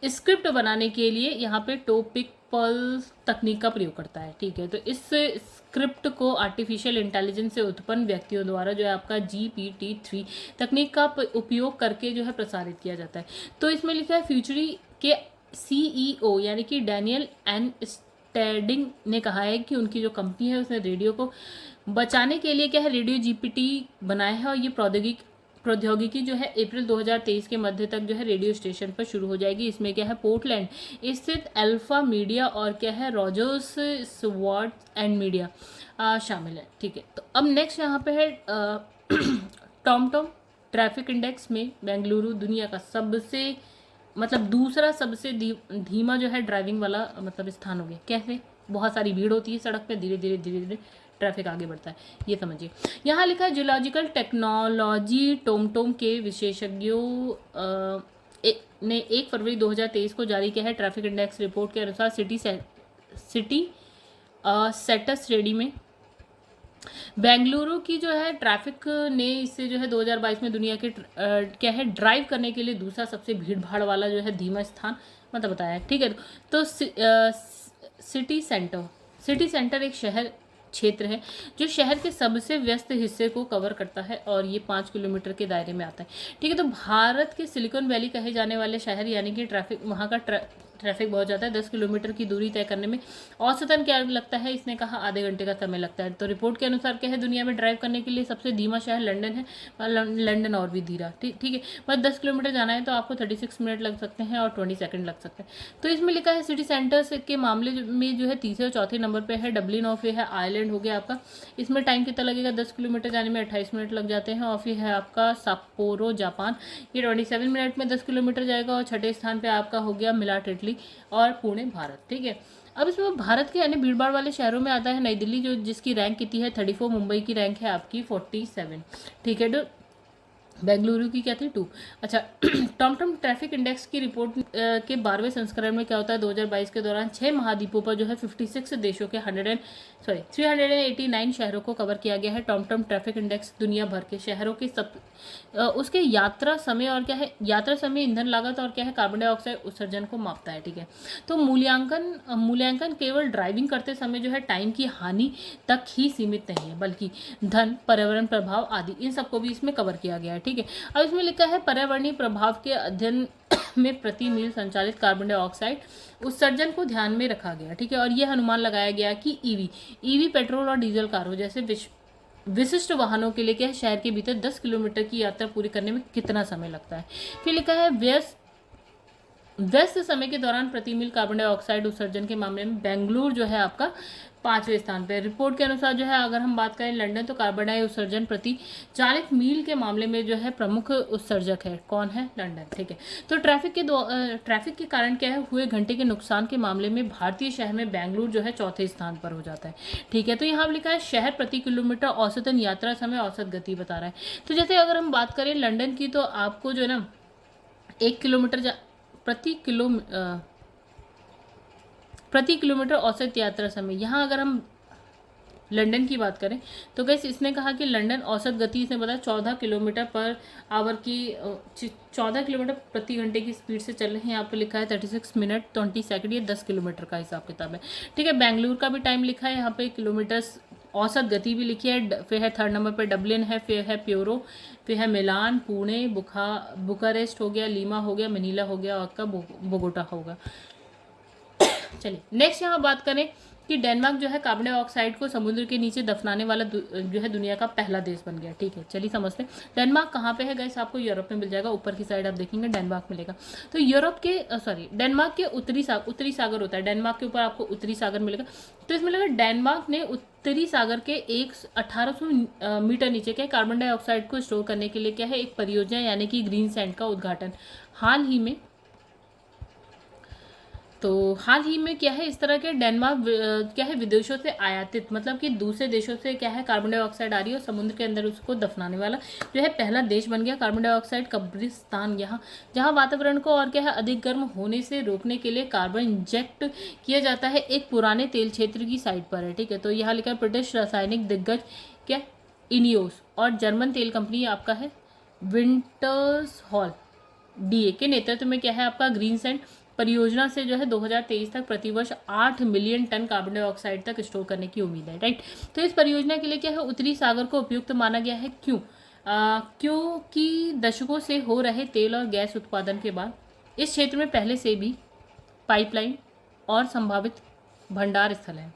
स्क्रिप्ट बनाने के लिए यहाँ पे टॉपिक पल्स तकनीक का प्रयोग करता है। ठीक है, तो इस स्क्रिप्ट को आर्टिफिशियल इंटेलिजेंस से उत्पन्न व्यक्तियों द्वारा जो है आपका GPT-3 तकनीक का उपयोग करके जो है प्रसारित किया जाता है। तो इसमें लिखा है फ्यूचरी के CEO यानी कि डैनियल एन स्टेडिंग ने कहा है कि उनकी जो कंपनी है उसने रेडियो को बचाने के लिए क्या है रेडियो GPT बनाया है और ये प्रौद्योगिकी जो है अप्रैल 2023 के मध्य तक जो है रेडियो स्टेशन पर शुरू हो जाएगी। इसमें क्या है पोर्टलैंड स्थित अल्फा मीडिया और क्या है रॉजर्स स्वॉर्ड एंड मीडिया शामिल है। ठीक है, तो अब नेक्स्ट यहाँ पे है टॉमटॉम ट्रैफिक इंडेक्स में बेंगलुरु दुनिया का सबसे मतलब दूसरा सबसे धीमा जो है ड्राइविंग वाला मतलब स्थान हो गया। कैसे? बहुत सारी भीड़ होती है सड़क पे, धीरे धीरे धीरे धीरे ट्रैफिक आगे बढ़ता है, ये समझिए। यहाँ लिखा है जियोलॉजिकल टेक्नोलॉजी टोमटोम के विशेषज्ञों ने 1 फरवरी 2023 को जारी किया है ट्रैफिक इंडेक्स रिपोर्ट के अनुसार सिटी सेक्टर श्रेणी में बेंगलुरु की जो है ट्रैफिक ने इससे जो है 2022 में दुनिया के क्या है ड्राइव करने के लिए दूसरा सबसे भीड़ भाड़ वाला जो है धीमा स्थान मतलब बताया है। ठीक है, तो सिटी सेंटर एक शहर क्षेत्र है जो शहर के सबसे व्यस्त हिस्से को कवर करता है और ये 5 किलोमीटर के दायरे में आता है। ठीक है, तो भारत के सिलिकॉन वैली कहे जाने वाले शहर यानी कि वहाँ का ट्रैफिक बहुत ज़्यादा है। 10 किलोमीटर की दूरी तय करने में औसतन क्या लगता है? इसने कहा आधे घंटे का समय लगता है। तो रिपोर्ट के अनुसार क्या है, दुनिया में ड्राइव करने के लिए सबसे धीमा शहर लंदन है, लंदन और भी धीरा। ठीक है, बस 10 किलोमीटर जाना है तो आपको 36 मिनट लग सकते हैं और 20 सेकंड लग सकते हैं। तो इसमें लिखा है सिटी सेंटर्स के मामले में जो है तीसरे और चौथे नंबर पर है डब्लिन, और फिर है आयरलैंड हो गया आपका। इसमें टाइम कितना लगेगा? 10 किलोमीटर जाने में 28 मिनट लग जाते हैं। और फिर है आपका साप्पोरो जापान, ये 27 मिनट में 10 किलोमीटर जाएगा। और छठे स्थान पर आपका हो गया मिलाट इटली और पुणे भारत। ठीक है, अब इसमें भारत के अन्य भीड़भाड़ वाले शहरों में आता है नई दिल्ली, जो जिसकी रैंक कितनी है 34, मुंबई की रैंक है आपकी 47। ठीक है, तो बेंगलुरु की क्या थी 2। अच्छा, टॉमटॉम ट्रैफिक इंडेक्स की रिपोर्ट के 12वें संस्करण में क्या होता है? 2022 के दौरान 6 महाद्वीपों पर जो है 56 देशों के 389 शहरों को कवर किया गया है। टॉमटॉम ट्रैफिक इंडेक्स दुनिया भर के शहरों के उसके यात्रा समय और क्या है, यात्रा समय, ईंधन लागत और क्या है, कार्बन डाइऑक्साइड उत्सर्जन को मापता है। ठीक है, तो मूल्यांकन केवल ड्राइविंग करते समय जो है टाइम की हानि तक ही सीमित नहीं है, बल्कि धन, पर्यावरण प्रभाव आदि इन सबको भी इसमें कवर किया गया है। ठीक है, अब इसमें लिखा है पर्यावरणीय प्रभाव के अध्ययन में प्रति मील संचालित कार्बन डाइऑक्साइड उत्सर्जन को ध्यान में रखा गया। ठीक है, और यह अनुमान लगाया गया कि ईवी पेट्रोल और डीजल कारों जैसे विशिष्ट वाहनों के लिए क्या है, शहर के भीतर 10 किलोमीटर की यात्रा पूरी करने में कितना समय लगता है। फिर लिखा है व्यस्त समय के दौरान प्रति मील कार्बन डाइऑक्साइड उत्सर्जन के मामले में बेंगलुरु जो है आपका 5वें स्थान पर। रिपोर्ट के अनुसार जो है अगर हम बात करें लंदन, तो कार्बन डाई उत्सर्जन प्रति 40 मील के मामले में जो है प्रमुख उत्सर्जक है। कौन है? लंदन। ठीक है, तो ट्रैफिक के कारण क्या है, हुए घंटे के नुकसान के मामले में भारतीय शहर में बेंगलुरु जो है चौथे स्थान पर हो जाता है। ठीक है, तो यहाँ लिखा है शहर प्रति किलोमीटर औसतन यात्रा समय औसत गति बता रहा है। तो जैसे अगर हम बात करें लंदन की, तो आपको जो है ना 1 किलोमीटर प्रति किलोमीटर औसत यात्रा समय। यहाँ अगर हम लंदन की बात करें तो गैस इसने कहा कि लंदन औसत गति इसने बताया 14 किलोमीटर पर आवर की 14 किलोमीटर प्रति घंटे की स्पीड से चल रहे हैं। यहाँ पे लिखा है 36 मिनट 20 सेकंड, ये 10 किलोमीटर का हिसाब किताब है। ठीक है, बेंगलुरु का भी टाइम लिखा है यहाँ पे, किलोमीटर औसत गति भी लिखी है। फिर है 3rd नंबर पर डबलिन है, फिर है प्योरो, फिर है मिलान, पुणे, बुखारेस्ट हो गया, लीमा हो गया, मनीला हो गया और आपका बोगोटा होगा। चलिए नेक्स्ट यहाँ बात करें कि डेनमार्क जो है कार्बन डाइऑक्साइड को समुद्र के नीचे दफनाने वाला जो है दुनिया का पहला देश बन गया। ठीक है, चलिए समझते हैं डेनमार्क कहाँ पे है गाइस, आपको यूरोप में मिल जाएगा। ऊपर की साइड आप देखेंगे डेनमार्क मिलेगा। तो डेनमार्क के उत्तरी सागर होता है, डेनमार्क के ऊपर आपको उत्तरी सागर मिलेगा। तो इसमें लगा डेनमार्क ने उत्तरी सागर के 1800 मीटर नीचे के कार्बन डाइऑक्साइड को स्टोर करने के लिए क्या है एक परियोजना यानी कि ग्रीन सैंड का उद्घाटन हाल ही में क्या है, इस तरह के डेनमार्क क्या है विदेशों से आयातित मतलब कि दूसरे देशों से क्या है कार्बन डाइऑक्साइड आ रही है और समुद्र के अंदर उसको दफनाने वाला जो है पहला देश बन गया। कार्बन डाइऑक्साइड कब्रिस्तान, जहाँ वातावरण को और क्या है अधिक गर्म होने से रोकने के लिए कार्बन इंजेक्ट किया जाता है एक पुराने तेल क्षेत्र की साइट पर है। ठीक है, तो यहाँ लिखा ब्रिटिश रासायनिक दिग्गज क्या इनियोस और जर्मन तेल कंपनी आपका है विंटर्सहॉल डीए के नेतृत्व में क्या है आपका ग्रीन सैंड परियोजना से जो है 2023 तक प्रतिवर्ष 8 मिलियन टन कार्बन डाइऑक्साइड तक स्टोर करने की उम्मीद है। राइट, तो इस परियोजना के लिए क्या है उत्तरी सागर को उपयुक्त माना गया है। क्योंकि दशकों से हो रहे तेल और गैस उत्पादन के बाद इस क्षेत्र में पहले से भी पाइपलाइन और संभावित भंडार स्थल है।